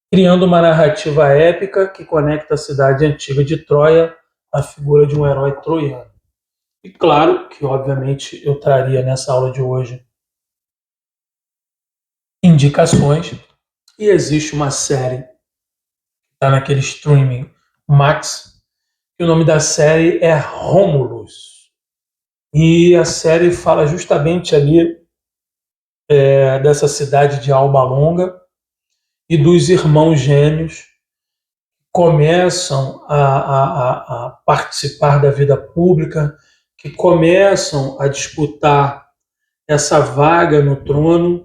criando uma narrativa épica que conecta a cidade antiga de Troia à figura de um herói troiano. E claro que, obviamente, eu traria nessa aula de hoje indicações, e existe uma série que está naquele streaming Max, que o nome da série é Romulus. E a série fala justamente ali dessa cidade de Alba Longa e dos irmãos gêmeos que começam a participar da vida pública, que começam a disputar essa vaga no trono.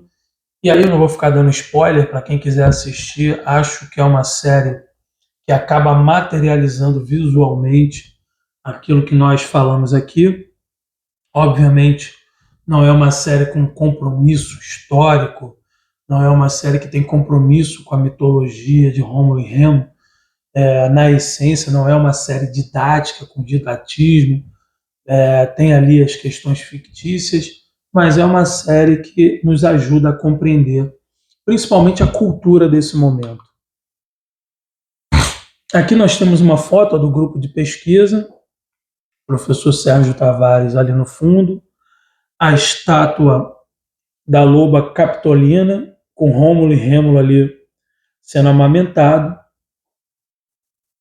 E aí eu não vou ficar dando spoiler para quem quiser assistir. Acho que é uma série que acaba materializando visualmente aquilo que nós falamos aqui. Obviamente, não é uma série com compromisso histórico, não é uma série que tem compromisso com a mitologia de Rômulo e Remo. Na essência, não é uma série didática, com didatismo. Tem ali as questões fictícias, mas é uma série que nos ajuda a compreender, principalmente a cultura desse momento. Aqui nós temos uma foto do grupo de pesquisa, professor Sérgio Tavares ali no fundo, a estátua da loba Capitolina, com Rômulo e Remo ali sendo amamentados.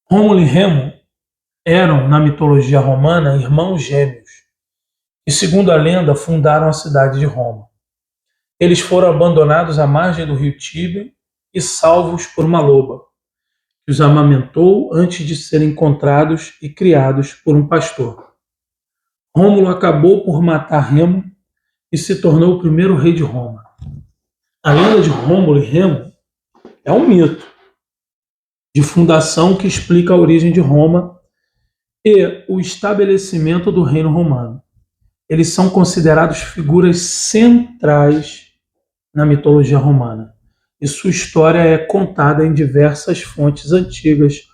Rômulo e Remo eram, na mitologia romana, irmãos gêmeos, e, segundo a lenda, fundaram a cidade de Roma. Eles foram abandonados à margem do rio Tíber e salvos por uma loba, que os amamentou antes de serem encontrados e criados por um pastor. Rômulo acabou por matar Remo e se tornou o primeiro rei de Roma. A lenda de Rômulo e Remo é um mito de fundação que explica a origem de Roma e o estabelecimento do reino romano. Eles são considerados figuras centrais na mitologia romana, e sua história é contada em diversas fontes antigas,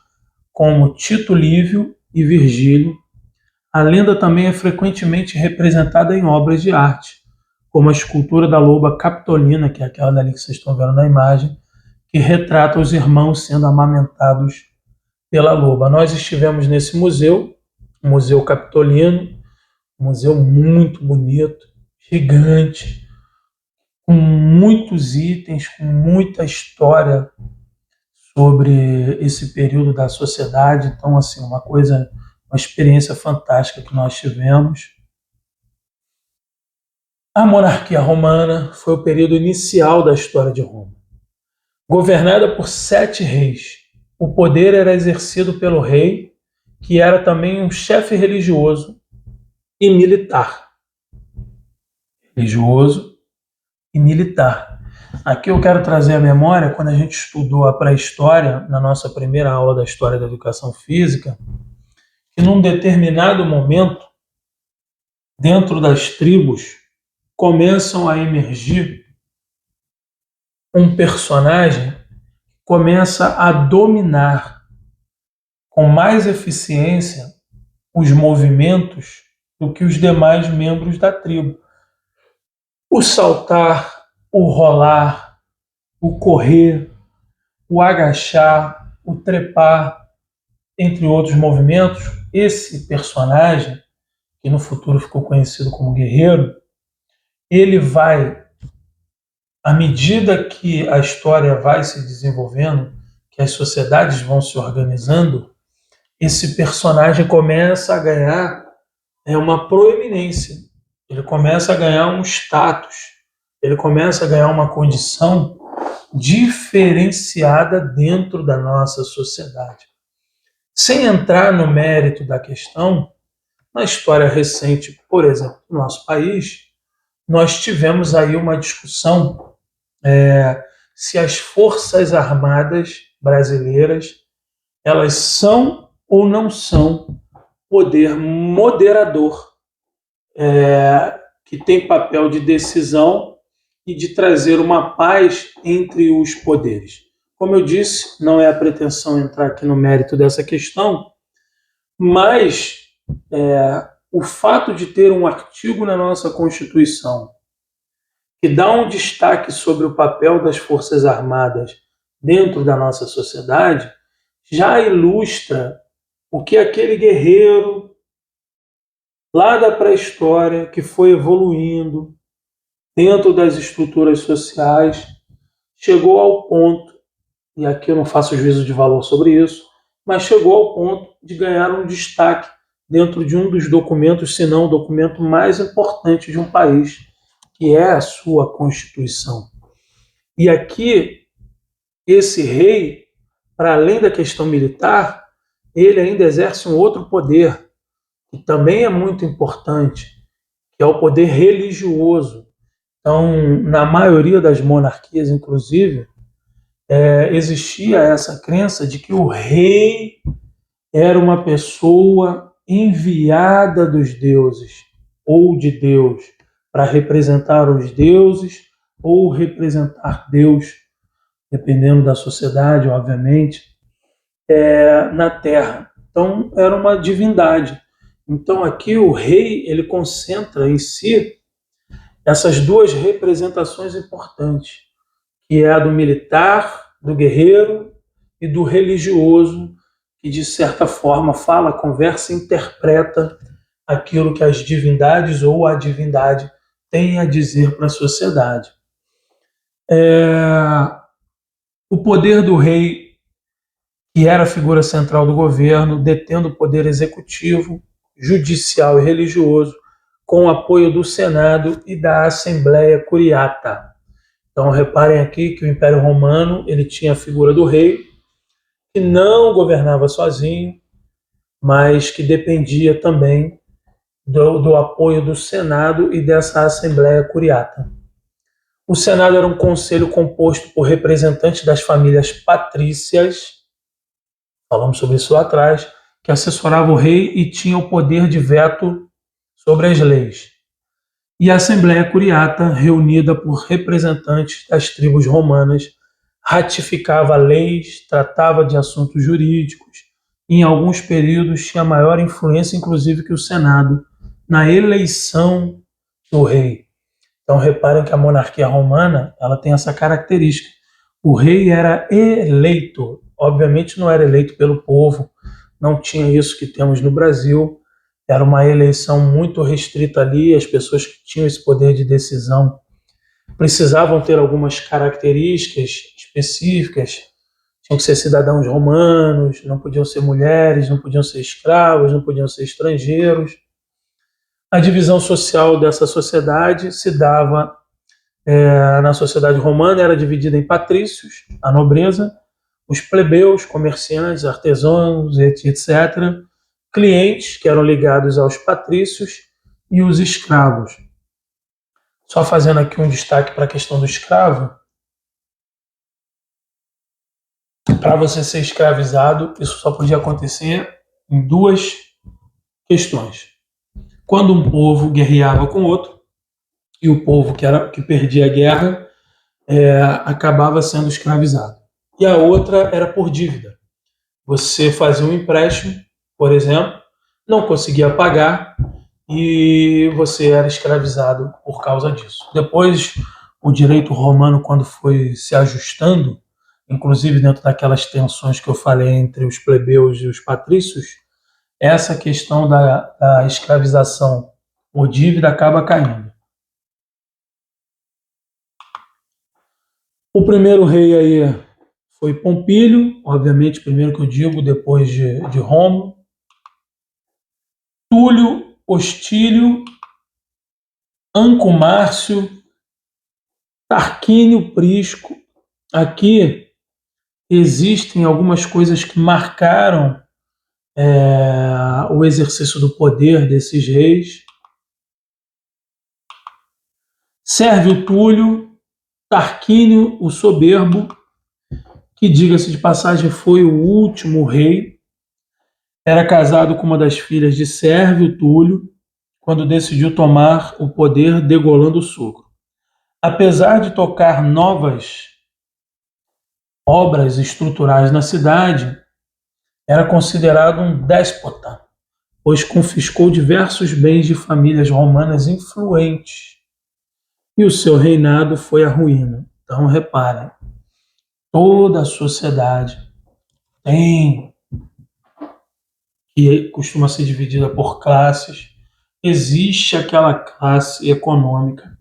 como Tito Livio e Virgílio. A lenda também é frequentemente representada em obras de arte, como a escultura da loba Capitolina, que é aquela dali que vocês estão vendo na imagem, que retrata os irmãos sendo amamentados pela loba. Nós estivemos nesse museu, o Museu Capitolino, um museu muito bonito, gigante, com muitos itens, com muita história sobre esse período da sociedade. Então, assim, uma experiência fantástica que nós tivemos. A monarquia romana foi o período inicial da história de Roma. Governada por 7 reis, o poder era exercido pelo rei, que era também um chefe religioso e militar. Religioso e militar. Aqui eu quero trazer à memória, quando a gente estudou a pré-história, na nossa primeira aula da História da Educação Física, que num determinado momento, dentro das tribos, começam a emergir um personagem que começa a dominar com mais eficiência os movimentos do que os demais membros da tribo. O saltar, o rolar, o correr, o agachar, o trepar, entre outros movimentos, esse personagem, que no futuro ficou conhecido como guerreiro, ele vai, à medida que a história vai se desenvolvendo, que as sociedades vão se organizando, esse personagem começa a ganhar uma proeminência, ele começa a ganhar um status, ele começa a ganhar uma condição diferenciada dentro da nossa sociedade. Sem entrar no mérito da questão, na história recente, por exemplo, do nosso país, nós tivemos aí uma discussão se as Forças Armadas brasileiras elas são ou não são poder moderador, que tem papel de decisão e de trazer uma paz entre os poderes. Como eu disse, não é a pretensão entrar aqui no mérito dessa questão, mas o fato de ter um artigo na nossa Constituição que dá um destaque sobre o papel das Forças Armadas dentro da nossa sociedade já ilustra o que aquele guerreiro lá da pré-história, que foi evoluindo dentro das estruturas sociais, chegou ao ponto, e aqui eu não faço juízo de valor sobre isso, mas chegou ao ponto de ganhar um destaque dentro de um dos documentos, se não o documento mais importante de um país, que é a sua Constituição. E aqui, esse rei, para além da questão militar, ele ainda exerce um outro poder, que também é muito importante, que é o poder religioso. Então, na maioria das monarquias, inclusive, existia essa crença de que o rei era uma pessoa enviada dos deuses ou de Deus para representar os deuses ou representar Deus, dependendo da sociedade, obviamente, na Terra. Então, era uma divindade. Então, aqui o rei ele concentra em si essas duas representações importantes, que é a do militar, do guerreiro e do religioso, que de certa forma fala, conversa e interpreta aquilo que as divindades ou a divindade têm a dizer para a sociedade. O poder do rei, que era a figura central do governo, detendo o poder executivo, judicial e religioso, com o apoio do Senado e da Assembleia Curiata. Então reparem aqui que o Império Romano ele tinha a figura do rei, que não governava sozinho, mas que dependia também do apoio do Senado e dessa Assembleia Curiata. O Senado era um conselho composto por representantes das famílias patrícias, falamos sobre isso lá atrás, que assessorava o rei e tinha o poder de veto sobre as leis. E a Assembleia Curiata, reunida por representantes das tribos romanas, ratificava leis, tratava de assuntos jurídicos e, em alguns períodos, tinha maior influência, inclusive, que o Senado, na eleição do rei. Então, reparem que a monarquia romana ela tem essa característica. O rei era eleito, obviamente não era eleito pelo povo, não tinha isso que temos no Brasil, era uma eleição muito restrita ali, as pessoas que tinham esse poder de decisão precisavam ter algumas características específicas, tinham que ser cidadãos romanos, não podiam ser mulheres, não podiam ser escravos, não podiam ser estrangeiros. A divisão social dessa sociedade se dava na sociedade romana, era dividida em patrícios, a nobreza, os plebeus, comerciantes, artesãos, etc., clientes, que eram ligados aos patrícios, e os escravos. Só fazendo aqui um destaque para a questão do escravo. Para você ser escravizado, isso só podia acontecer em duas questões. Quando um povo guerreava com outro, e o povo que perdia a guerra acabava sendo escravizado. E a outra era por dívida. Você fazia um empréstimo, por exemplo, não conseguia pagar e você era escravizado por causa disso. Depois, o direito romano, quando foi se ajustando, inclusive dentro daquelas tensões que eu falei entre os plebeus e os patrícios, essa questão da escravização por dívida acaba caindo. O primeiro rei aí foi Pompílio, obviamente, primeiro que eu digo, depois de Rômulo. Túlio, Hostílio, Anco Márcio, Tarquínio Prisco. Aqui existem algumas coisas que marcaram o exercício do poder desses reis. Sérvio Túlio, Tarquínio o Soberbo, que, diga-se de passagem, foi o último rei. Era casado com uma das filhas de Sérvio Túlio, quando decidiu tomar o poder degolando o sogro. Apesar de tocar novas obras estruturais na cidade, era considerado um déspota, pois confiscou diversos bens de famílias romanas influentes, e o seu reinado foi a ruína. Então, reparem, toda a sociedade tem, que costuma ser dividida por classes, existe aquela classe econômica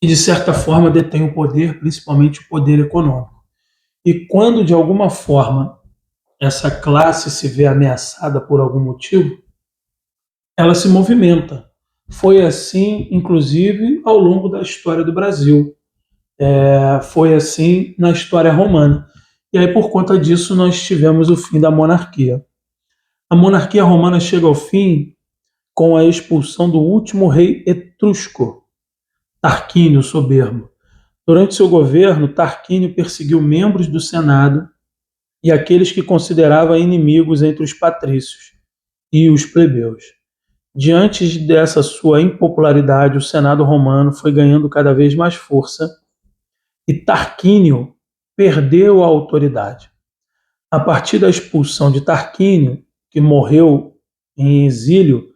que, de certa forma, detém o poder, principalmente o poder econômico. E quando, de alguma forma, essa classe se vê ameaçada por algum motivo, ela se movimenta. Foi assim, inclusive, ao longo da história do Brasil. Foi assim na história romana. E aí, por conta disso, nós tivemos o fim da monarquia. A monarquia romana chega ao fim com a expulsão do último rei etrusco, Tarquínio o Soberbo. Durante seu governo, Tarquínio perseguiu membros do Senado e aqueles que considerava inimigos entre os patrícios e os plebeus. Diante dessa sua impopularidade, o Senado romano foi ganhando cada vez mais força e Tarquínio perdeu a autoridade. A partir da expulsão de Tarquínio, que morreu em exílio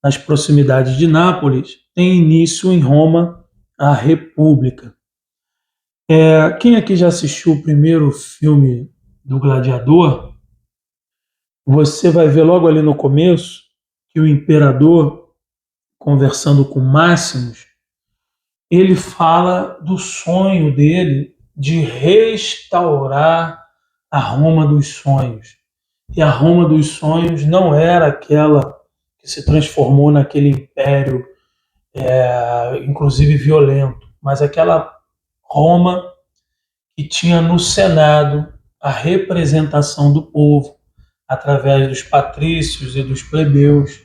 nas proximidades de Nápoles, tem início em Roma a República. Quem aqui já assistiu o primeiro filme do Gladiador, você vai ver logo ali no começo que o imperador, conversando com Máximos, ele fala do sonho dele de restaurar a Roma dos sonhos. E a Roma dos sonhos não era aquela que se transformou naquele império, inclusive violento, mas aquela Roma que tinha no Senado a representação do povo, através dos patrícios e dos plebeus.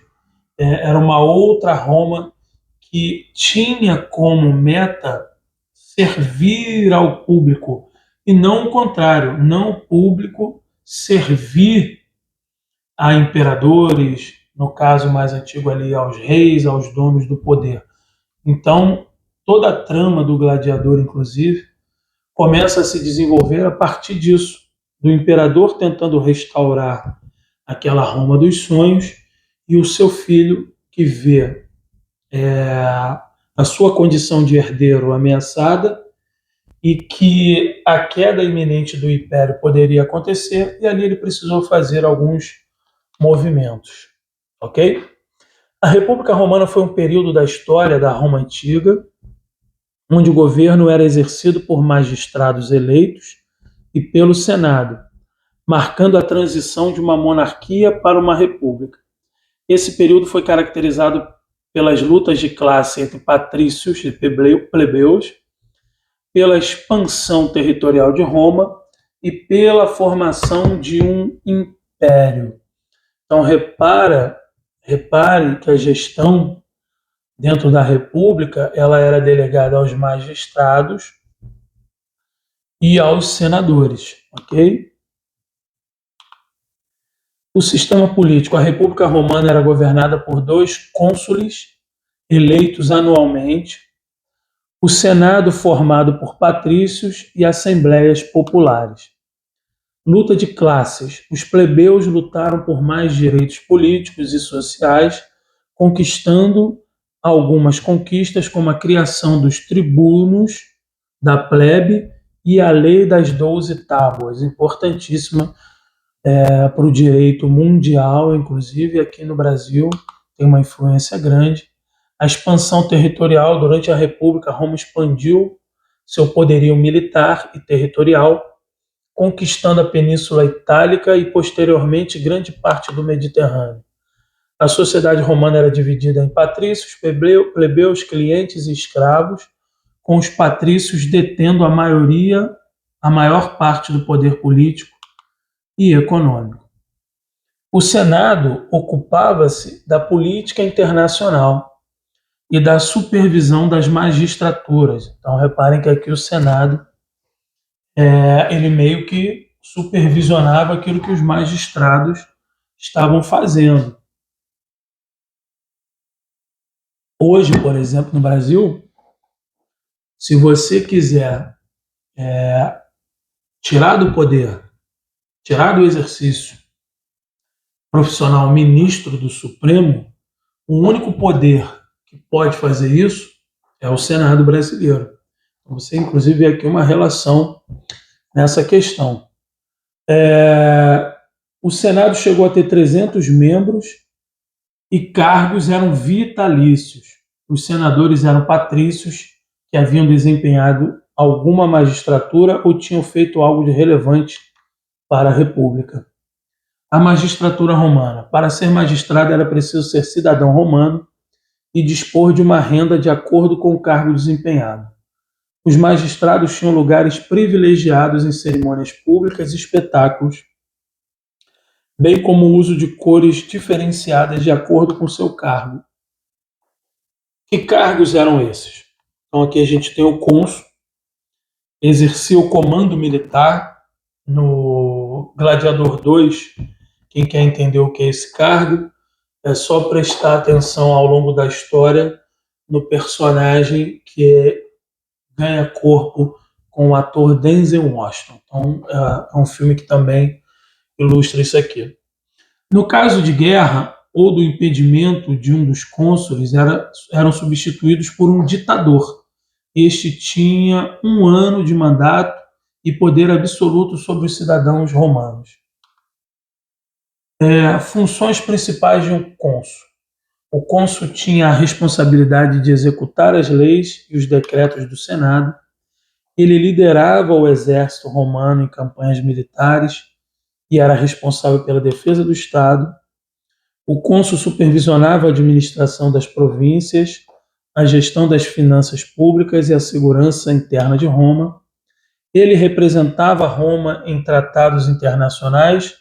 Era uma outra Roma que tinha como meta servir ao público, e não o contrário, não o público servir a imperadores, no caso mais antigo ali, aos reis, aos donos do poder. Então, toda a trama do Gladiador, inclusive, começa a se desenvolver a partir disso, do imperador tentando restaurar aquela Roma dos sonhos e o seu filho que vê a sua condição de herdeiro ameaçada e que a queda iminente do império poderia acontecer, e ali ele precisou fazer alguns movimentos, ok? A República Romana foi um período da história da Roma Antiga, onde o governo era exercido por magistrados eleitos e pelo Senado, marcando a transição de uma monarquia para uma república. Esse período foi caracterizado pelas lutas de classe entre patrícios e plebeus, pela expansão territorial de Roma e pela formação de um império. Então, repare que a gestão dentro da República ela era delegada aos magistrados e aos senadores, ok? O sistema político, a República Romana era governada por 2 cônsules eleitos anualmente, o Senado formado por patrícios e assembleias populares. Luta de classes. Os plebeus lutaram por mais direitos políticos e sociais, conquistando algumas conquistas, como a criação dos tribunos da plebe e a Lei das 12 Tábuas, importantíssima para o direito mundial, inclusive aqui no Brasil, tem uma influência grande. A expansão territorial. Durante a República, Roma expandiu seu poderio militar e territorial, conquistando a Península Itálica e, posteriormente, grande parte do Mediterrâneo. A sociedade romana era dividida em patrícios, plebeus, clientes e escravos, com os patrícios detendo a maior parte do poder político e econômico. O Senado ocupava-se da política internacional e da supervisão das magistraturas. Então, reparem que aqui o Senado, ele meio que supervisionava aquilo que os magistrados estavam fazendo. Hoje, por exemplo, no Brasil, se você quiser tirar do poder, tirar do exercício profissional ministro do Supremo, o único poder que pode fazer isso é o Senado brasileiro. Então, você, inclusive, vê aqui uma relação nessa questão. O Senado chegou a ter 300 membros e cargos eram vitalícios. Os senadores eram patrícios que haviam desempenhado alguma magistratura ou tinham feito algo de relevante para a República. A magistratura romana. Para ser magistrado era preciso ser cidadão romano e dispor de uma renda de acordo com o cargo desempenhado. Os magistrados tinham lugares privilegiados em cerimônias públicas e espetáculos, bem como o uso de cores diferenciadas de acordo com seu cargo. Que cargos eram esses? Então aqui a gente tem o cônsul, exercia o comando militar. No Gladiador 2, quem quer entender o que é esse cargo, é só prestar atenção ao longo da história no personagem que ganha corpo com o ator Denzel Washington. Então, é um filme que também ilustra isso aqui. No caso de guerra ou do impedimento de um dos cônsules, eram substituídos por um ditador. Este tinha 1 ano de mandato e poder absoluto sobre os cidadãos romanos. Funções principais de um cônsul. O cônsul tinha a responsabilidade de executar as leis e os decretos do Senado. Ele liderava o exército romano em campanhas militares e era responsável pela defesa do Estado. O cônsul supervisionava a administração das províncias, a gestão das finanças públicas e a segurança interna de Roma. Ele representava Roma em tratados internacionais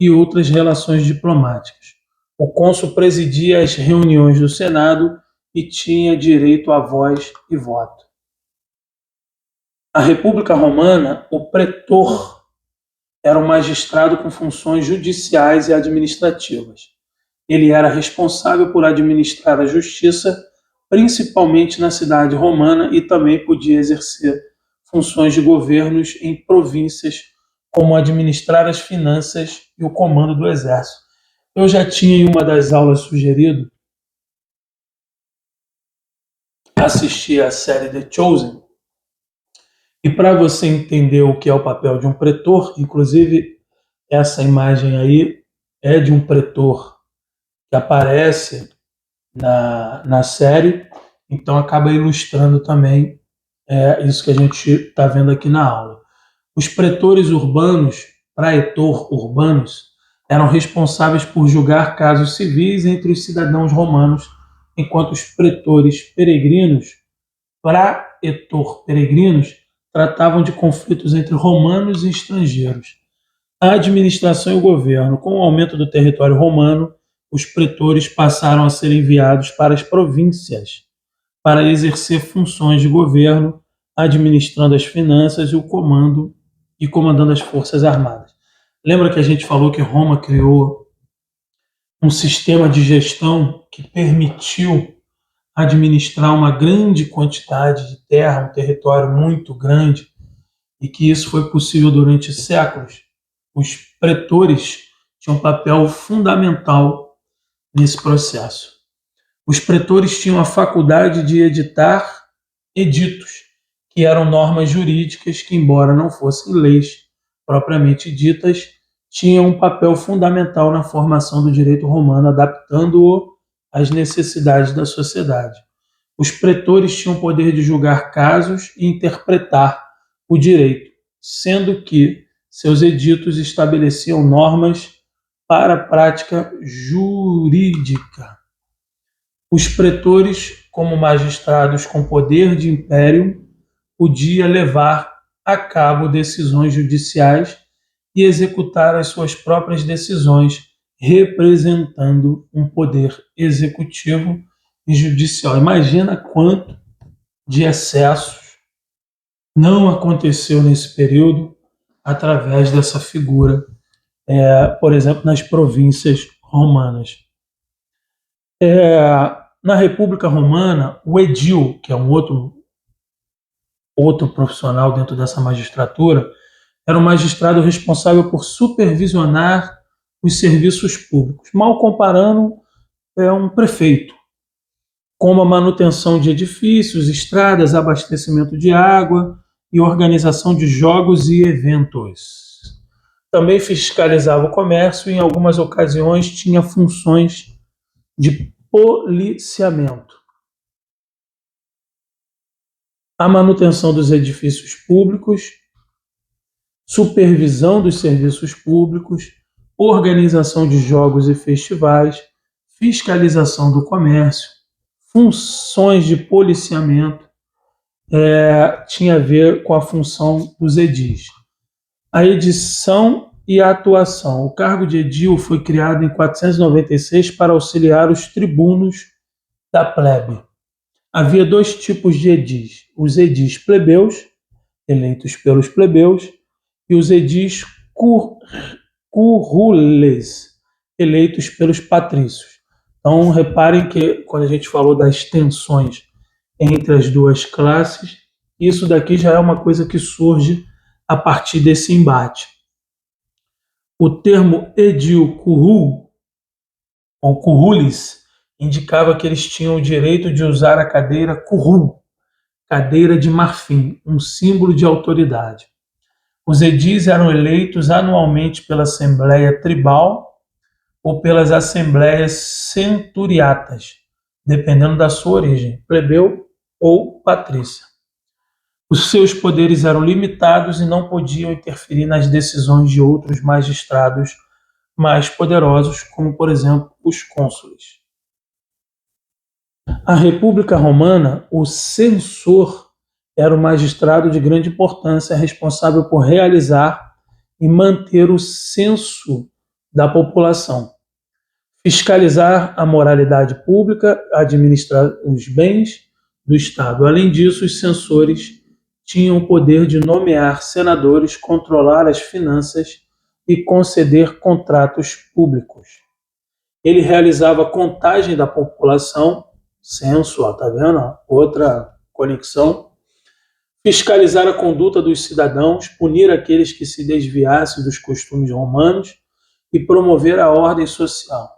e outras relações diplomáticas. O cônsul presidia as reuniões do Senado e tinha direito a voz e voto. A República Romana, o pretor era um magistrado com funções judiciais e administrativas. Ele era responsável por administrar a justiça, principalmente na cidade romana, e também podia exercer funções de governos em províncias, como administrar as finanças e o comando do exército. Eu já tinha em uma das aulas sugerido assistir a série The Chosen, e para você entender o que é o papel de um pretor, inclusive essa imagem aí é de um pretor que aparece na série, então acaba ilustrando também isso que a gente está vendo aqui na aula. Os pretores urbanos, praetor urbanos, eram responsáveis por julgar casos civis entre os cidadãos romanos, enquanto os pretores peregrinos, praetor peregrinos, tratavam de conflitos entre romanos e estrangeiros. A administração e o governo. Com o aumento do território romano, os pretores passaram a ser enviados para as províncias para exercer funções de governo, administrando as finanças e comandando as forças armadas. Lembra que a gente falou que Roma criou um sistema de gestão que permitiu administrar uma grande quantidade de terra, um território muito grande, e que isso foi possível durante séculos. Os pretores tinham um papel fundamental nesse processo. Os pretores tinham a faculdade de editar editos, que eram normas jurídicas que, embora não fossem leis propriamente ditas, tinham um papel fundamental na formação do direito romano, adaptando-o às necessidades da sociedade. Os pretores tinham o poder de julgar casos e interpretar o direito, sendo que seus editos estabeleciam normas para a prática jurídica. Os pretores, como magistrados com poder de império, podiam levar a cabo decisões judiciais e executar as suas próprias decisões, representando um poder executivo e judicial. Imagina quanto de excessos não aconteceu nesse período através dessa figura, por exemplo, nas províncias romanas. Na República Romana, o edil, que é um outro profissional dentro dessa magistratura, era um magistrado responsável por supervisionar os serviços públicos, mal comparando um prefeito, como a manutenção de edifícios, estradas, abastecimento de água e organização de jogos e eventos. Também fiscalizava o comércio e, em algumas ocasiões, tinha funções de policiamento. A manutenção dos edifícios públicos, supervisão dos serviços públicos, organização de jogos e festivais, fiscalização do comércio, funções de policiamento, tinha a ver com a função dos edis. A edição e a atuação. O cargo de edil foi criado em 496 para auxiliar os tribunos da plebe. Havia dois tipos de edis: os edis plebeus, eleitos pelos plebeus, e os edis curules, eleitos pelos patrícios. Então, reparem que quando a gente falou das tensões entre as duas classes, isso daqui já é uma coisa que surge a partir desse embate. O termo edil curul, ou curules, indicava que eles tinham o direito de usar a cadeira curul, cadeira de marfim, um símbolo de autoridade. Os edis eram eleitos anualmente pela Assembleia Tribal ou pelas Assembleias Centuriatas, dependendo da sua origem, plebeu ou patrícia. Os seus poderes eram limitados e não podiam interferir nas decisões de outros magistrados mais poderosos, como, por exemplo, os cônsules. A República Romana, o censor era o magistrado de grande importância responsável por realizar e manter o censo da população, fiscalizar a moralidade pública, administrar os bens do Estado. Além disso, os censores tinham o poder de nomear senadores, controlar as finanças e conceder contratos públicos. Ele realizava a contagem da população, censo, tá vendo? Outra conexão. Fiscalizar a conduta dos cidadãos, punir aqueles que se desviassem dos costumes romanos e promover a ordem social.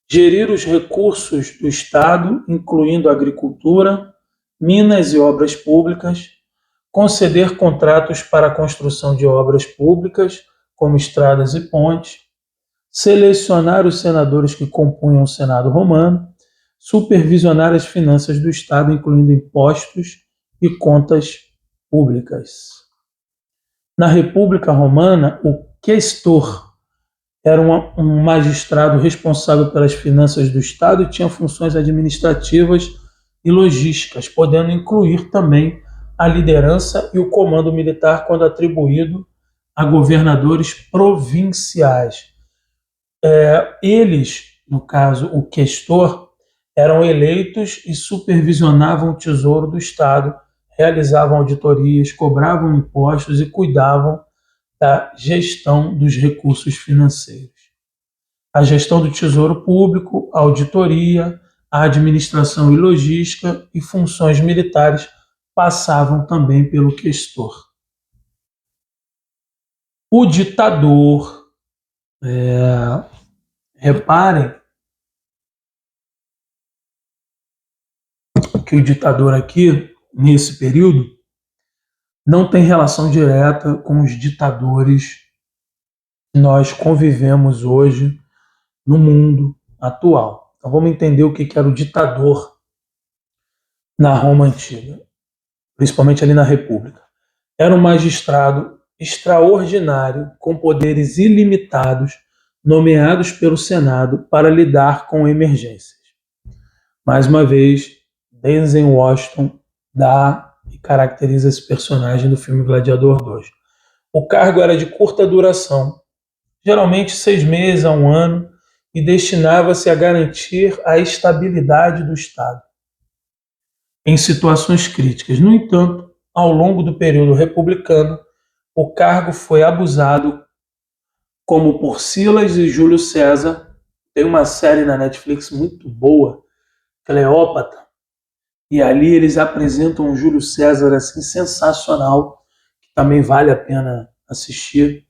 Gerir os recursos do Estado, incluindo agricultura, minas e obras públicas, conceder contratos para a construção de obras públicas, como estradas e pontes, selecionar os senadores que compunham o Senado romano, supervisionar as finanças do Estado, incluindo impostos e contas públicas. Na República Romana, o questor era um magistrado responsável pelas finanças do Estado e tinha funções administrativas e logísticas, podendo incluir também a liderança e o comando militar quando atribuído a governadores provinciais. Eles, no caso, o questor, eram eleitos e supervisionavam o tesouro do Estado, realizavam auditorias, cobravam impostos e cuidavam da gestão dos recursos financeiros. A gestão do tesouro público, a auditoria, a administração e logística e funções militares passavam também pelo questor. O ditador, reparem que o ditador aqui, nesse período, não tem relação direta com os ditadores que nós convivemos hoje no mundo atual. Então vamos entender o que era o ditador na Roma Antiga, principalmente ali na República. Era um magistrado extraordinário com poderes ilimitados, nomeados pelo Senado para lidar com emergências. Mais uma vez, Denzel Washington dá e caracteriza esse personagem do filme Gladiador 2. O cargo era de curta duração, geralmente 6 meses a 1 ano, e destinava-se a garantir a estabilidade do Estado em situações críticas. No entanto, ao longo do período republicano, o cargo foi abusado, como por Silas e Júlio César. Tem uma série na Netflix muito boa, Cleópatra, e ali eles apresentam um Júlio César assim sensacional, que também vale a pena assistir,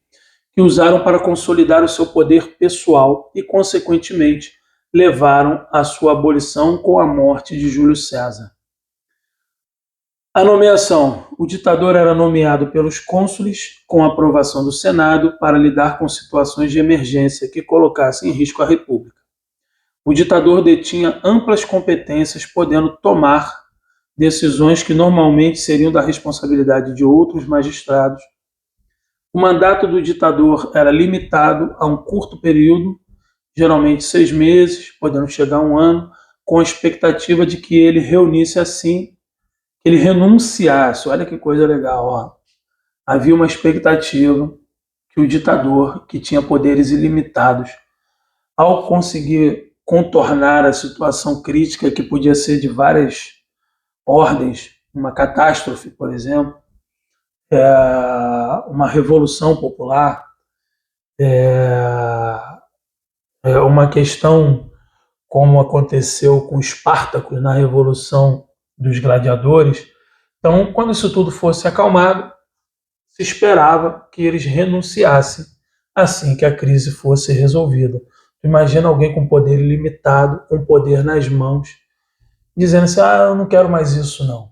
que usaram para consolidar o seu poder pessoal e, consequentemente, levaram à sua abolição com a morte de Júlio César. A nomeação. O ditador era nomeado pelos cônsules com aprovação do Senado para lidar com situações de emergência que colocassem em risco a República. O ditador detinha amplas competências, podendo tomar decisões que normalmente seriam da responsabilidade de outros magistrados. O mandato do ditador era limitado a um curto período, geralmente 6 meses, podendo chegar a 1 ano, com a expectativa de que ele reunisse assim, que ele renunciasse. Olha que coisa legal, ó. Havia uma expectativa que o ditador, que tinha poderes ilimitados, ao conseguir contornar a situação crítica, que podia ser de várias ordens, uma catástrofe, por exemplo, uma revolução popular, uma questão como aconteceu com Espartaco na Revolução dos Gladiadores. Então, quando isso tudo fosse acalmado, se esperava que eles renunciassem assim que a crise fosse resolvida. Imagina alguém com poder ilimitado, com poder nas mãos, dizendo assim, eu não quero mais isso não,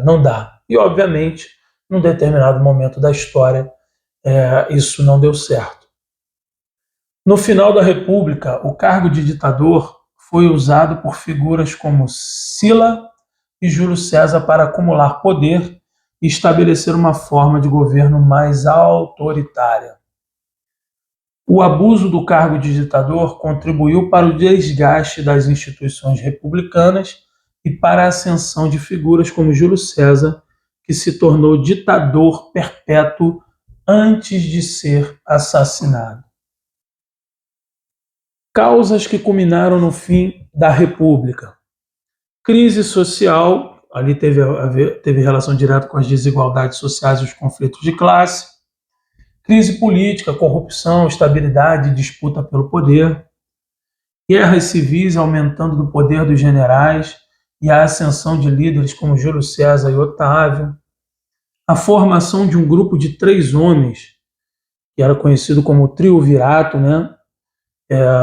não dá. E, obviamente, num determinado momento da história, isso não deu certo. No final da República, o cargo de ditador foi usado por figuras como Sila e Júlio César para acumular poder e estabelecer uma forma de governo mais autoritária. O abuso do cargo de ditador contribuiu para o desgaste das instituições republicanas e para a ascensão de figuras como Júlio César, que se tornou ditador perpétuo antes de ser assassinado. Causas que culminaram no fim da República. Crise social, ali teve relação direta com as desigualdades sociais e os conflitos de classe. Crise política, corrupção, instabilidade e disputa pelo poder. Guerras civis aumentando do poder dos generais e a ascensão de líderes como Júlio César e Otávio. A formação de um grupo de 3 homens, que era conhecido como Triunvirato, né?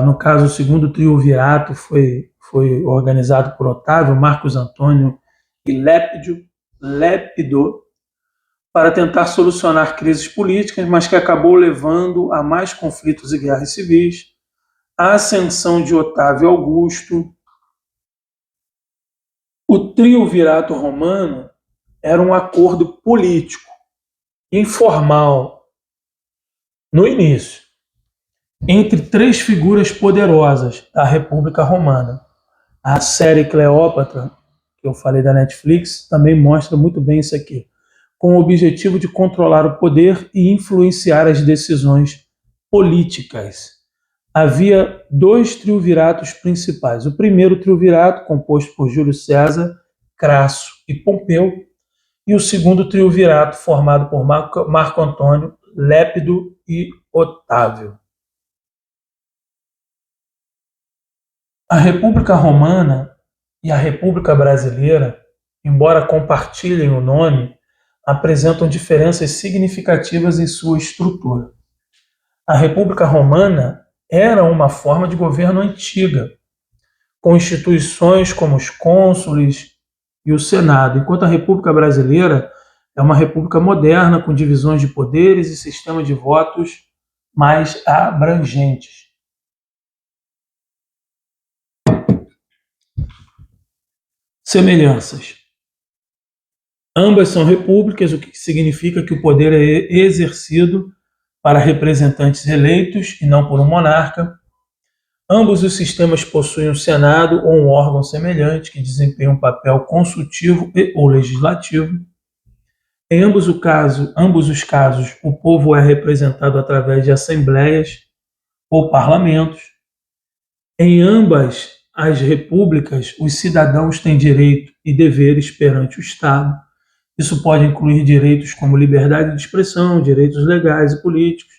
No caso, o segundo Triunvirato foi organizado por Otávio, Marcos Antônio e Lépido, para tentar solucionar crises políticas, mas que acabou levando a mais conflitos e guerras civis. A ascensão de Otávio Augusto. O Triunvirato romano era um acordo político, informal, no início, entre 3 figuras poderosas da República Romana. A série Cleópatra, que eu falei da Netflix, também mostra muito bem isso aqui, com o objetivo de controlar o poder e influenciar as decisões políticas. Havia 2 triunviratos principais. O primeiro triunvirato, composto por Júlio César, Crasso e Pompeu, e o segundo triunvirato, formado por Marco Antônio, Lépido e Otávio. A República Romana e a República Brasileira, embora compartilhem o nome, apresentam diferenças significativas em sua estrutura. A República Romana era uma forma de governo antiga, com instituições como os cônsules e o Senado, enquanto a República Brasileira é uma república moderna, com divisões de poderes e sistema de votos mais abrangentes. Semelhanças. Ambas são repúblicas, o que significa que o poder é exercido para representantes eleitos e não por um monarca. Ambos os sistemas possuem um Senado ou um órgão semelhante que desempenha um papel consultivo ou legislativo. Em ambos os casos, o povo é representado através de assembleias ou parlamentos. Em ambas as repúblicas, os cidadãos têm direitos e deveres perante o Estado. Isso pode incluir direitos como liberdade de expressão, direitos legais e políticos,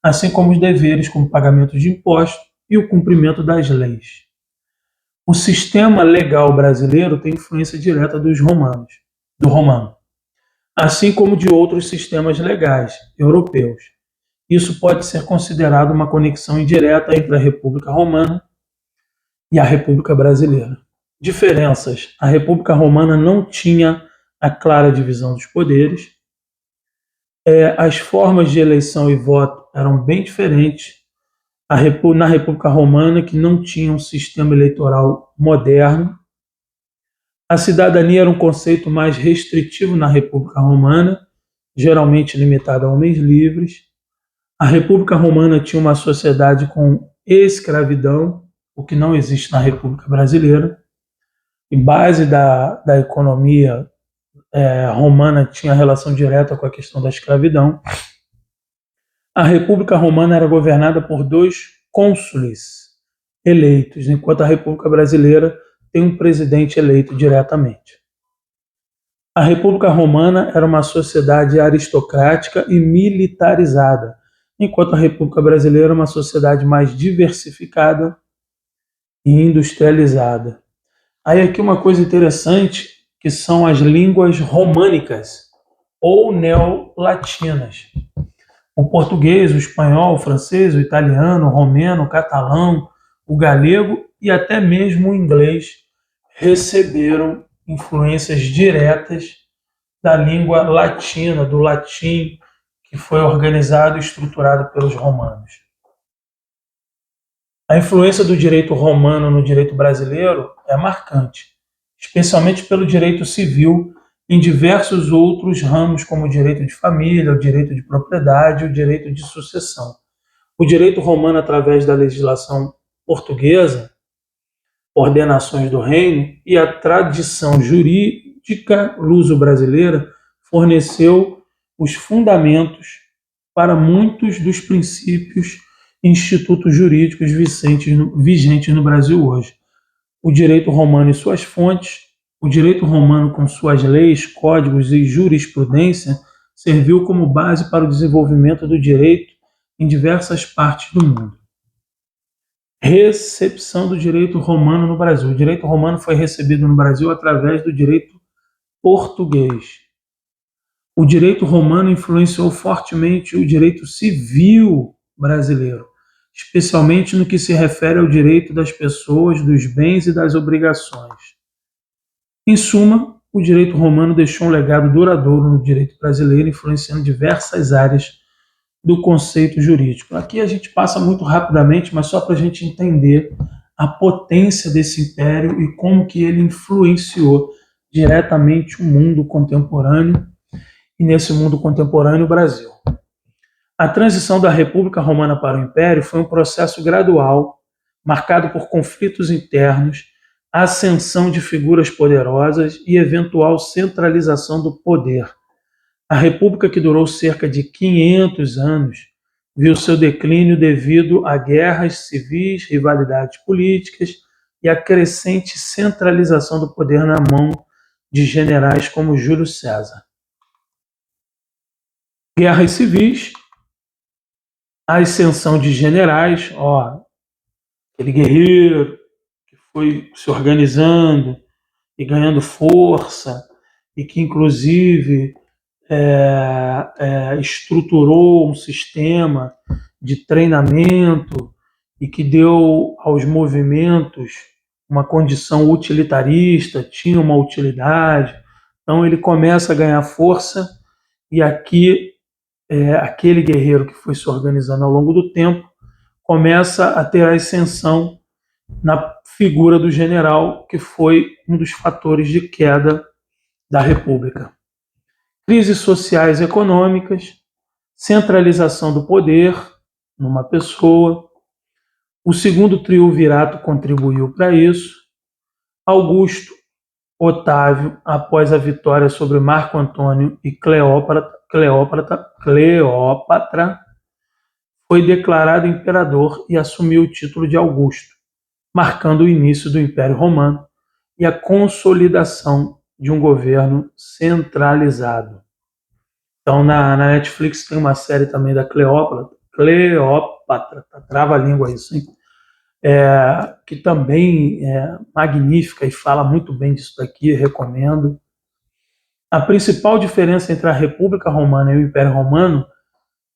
assim como os deveres como pagamento de impostos e o cumprimento das leis. O sistema legal brasileiro tem influência direta do romano, assim como de outros sistemas legais europeus. Isso pode ser considerado uma conexão indireta entre a República Romana e a República Brasileira. Diferenças: a República Romana não tinha a clara divisão dos poderes, as formas de eleição e voto eram bem diferentes. Na República Romana, que não tinha um sistema eleitoral moderno, a cidadania era um conceito mais restritivo na República Romana, geralmente limitado a homens livres. A República Romana tinha uma sociedade com escravidão, o que não existe na República Brasileira. E base da economia romana tinha relação direta com a questão da escravidão. A República Romana era governada por 2 cônsules eleitos, enquanto a República Brasileira tem um presidente eleito diretamente. A República Romana era uma sociedade aristocrática e militarizada, enquanto a República Brasileira é uma sociedade mais diversificada e industrializada. Aí aqui uma coisa interessante, que são as línguas românicas ou neolatinas. O português, o espanhol, o francês, o italiano, o romeno, o catalão, o galego e até mesmo o inglês receberam influências diretas da língua latina, do latim, que foi organizado e estruturado pelos romanos. A influência do direito romano no direito brasileiro é marcante, especialmente pelo direito civil, em diversos outros ramos, como o direito de família, o direito de propriedade e o direito de sucessão. O direito romano, através da legislação portuguesa, ordenações do reino e a tradição jurídica luso-brasileira, forneceu os fundamentos para muitos dos princípios e institutos jurídicos vigentes no Brasil hoje. O direito romano e suas fontes, o direito romano com suas leis, códigos e jurisprudência serviu como base para o desenvolvimento do direito em diversas partes do mundo. Recepção do direito romano no Brasil. O direito romano foi recebido no Brasil através do direito português. O direito romano influenciou fortemente o direito civil brasileiro, especialmente no que se refere ao direito das pessoas, dos bens e das obrigações. Em suma, o direito romano deixou um legado duradouro no direito brasileiro, influenciando diversas áreas do conceito jurídico. Aqui a gente passa muito rapidamente, mas só para a gente entender a potência desse império e como que ele influenciou diretamente o mundo contemporâneo, e nesse mundo contemporâneo o Brasil. A transição da República Romana para o Império foi um processo gradual, marcado por conflitos internos, ascensão de figuras poderosas e eventual centralização do poder. A República, que durou cerca de 500 anos, viu seu declínio devido a guerras civis, rivalidades políticas e a crescente centralização do poder na mão de generais como Júlio César. Guerras civis, a ascensão de generais, aquele guerreiro que foi se organizando e ganhando força, e que inclusive estruturou um sistema de treinamento e que deu aos movimentos uma condição utilitarista, tinha uma utilidade. Então ele começa a ganhar força e aqui aquele guerreiro que foi se organizando ao longo do tempo começa a ter a ascensão na figura do general, que foi um dos fatores de queda da República. Crises sociais e econômicas, centralização do poder numa pessoa. O segundo triunvirato contribuiu para isso. Augusto Otávio, após a vitória sobre Marco Antônio e Cleópatra, foi declarado imperador e assumiu o título de Augusto, marcando o início do Império Romano e a consolidação de um governo centralizado. Então, na Netflix tem uma série também da Cleópatra, trava a língua isso, hein? Que também é magnífica e fala muito bem disso daqui, recomendo. A principal diferença entre a República Romana e o Império Romano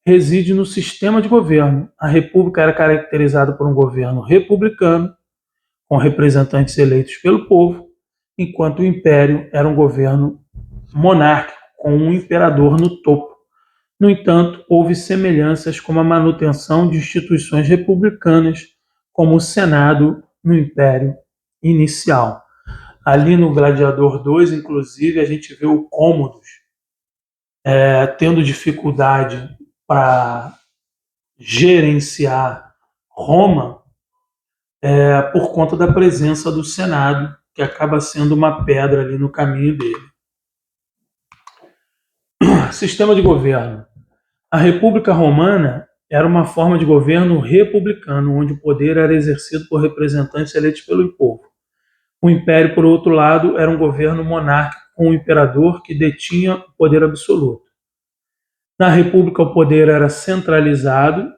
reside no sistema de governo. A República era caracterizada por um governo republicano, com representantes eleitos pelo povo, enquanto o Império era um governo monárquico, com um imperador no topo. No entanto, houve semelhanças como a manutenção de instituições republicanas, como o Senado no Império inicial. Ali no Gladiador 2, inclusive, a gente vê o Cômodos tendo dificuldade para gerenciar Roma por conta da presença do Senado, que acaba sendo uma pedra ali no caminho dele. Sistema de governo. A República Romana era uma forma de governo republicano, onde o poder era exercido por representantes eleitos pelo povo. O Império, por outro lado, era um governo monárquico com um imperador que detinha o poder absoluto. Na República, o poder era centralizado.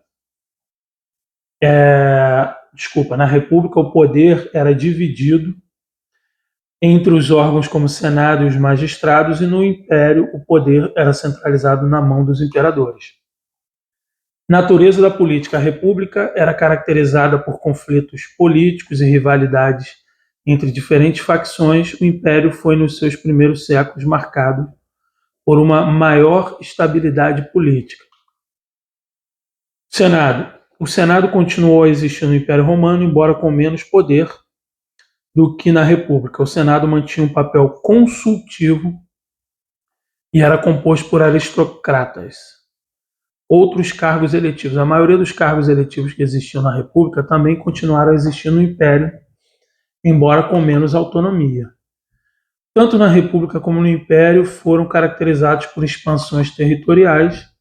Na República, o poder era dividido entre os órgãos como o Senado e os magistrados, e no Império, o poder era centralizado na mão dos imperadores. Natureza da política. A República era caracterizada por conflitos políticos e rivalidades entre diferentes facções. O Império foi, nos seus primeiros séculos, marcado por uma maior estabilidade política. Senado. O Senado continuou a existir no Império Romano, embora com menos poder do que na República. O Senado mantinha um papel consultivo e era composto por aristocratas. Outros cargos eletivos. A maioria dos cargos eletivos que existiam na República também continuaram a existir no Império, embora com menos autonomia. Tanto na República como no Império foram caracterizados por expansões territoriais,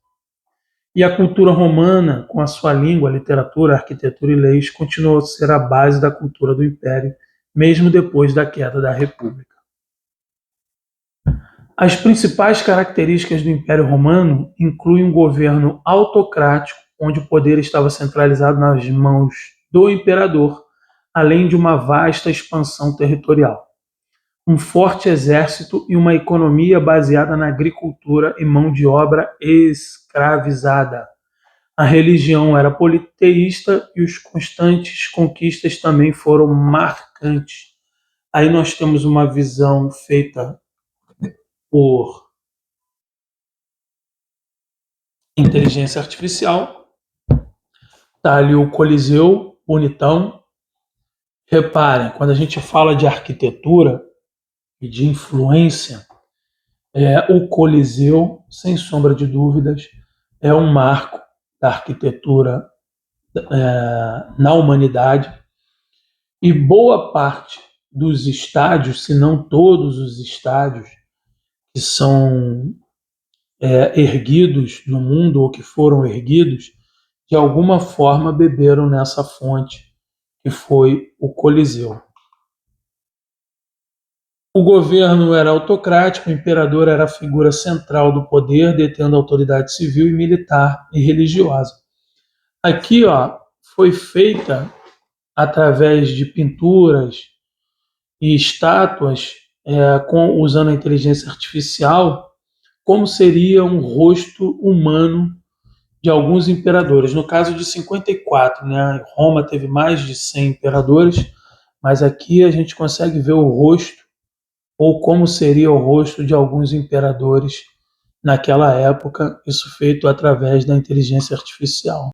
e a cultura romana, com a sua língua, literatura, arquitetura e leis, continuou a ser a base da cultura do Império, mesmo depois da queda da República. As principais características do Império Romano incluem um governo autocrático, onde o poder estava centralizado nas mãos do imperador, além de uma vasta expansão territorial. Um forte exército e uma economia baseada na agricultura e mão de obra escravizada. A religião era politeísta e os constantes conquistas também foram marcantes. Aí nós temos uma visão feita por inteligência artificial. Está ali o Coliseu, bonitão. Reparem, quando a gente fala de arquitetura e de influência, o Coliseu, sem sombra de dúvidas, é um marco da arquitetura na humanidade, e boa parte dos estádios, se não todos os estádios que são erguidos no mundo ou que foram erguidos, de alguma forma beberam nessa fonte que foi o Coliseu. O governo era autocrático, o imperador era a figura central do poder, detendo autoridade civil e militar e religiosa. Aqui foi feita através de pinturas e estátuas, usando a inteligência artificial, como seria um rosto humano de alguns imperadores. No caso de 54, né, Roma teve mais de 100 imperadores, mas aqui a gente consegue ver o rosto, ou como seria o rosto de alguns imperadores naquela época, isso feito através da inteligência artificial.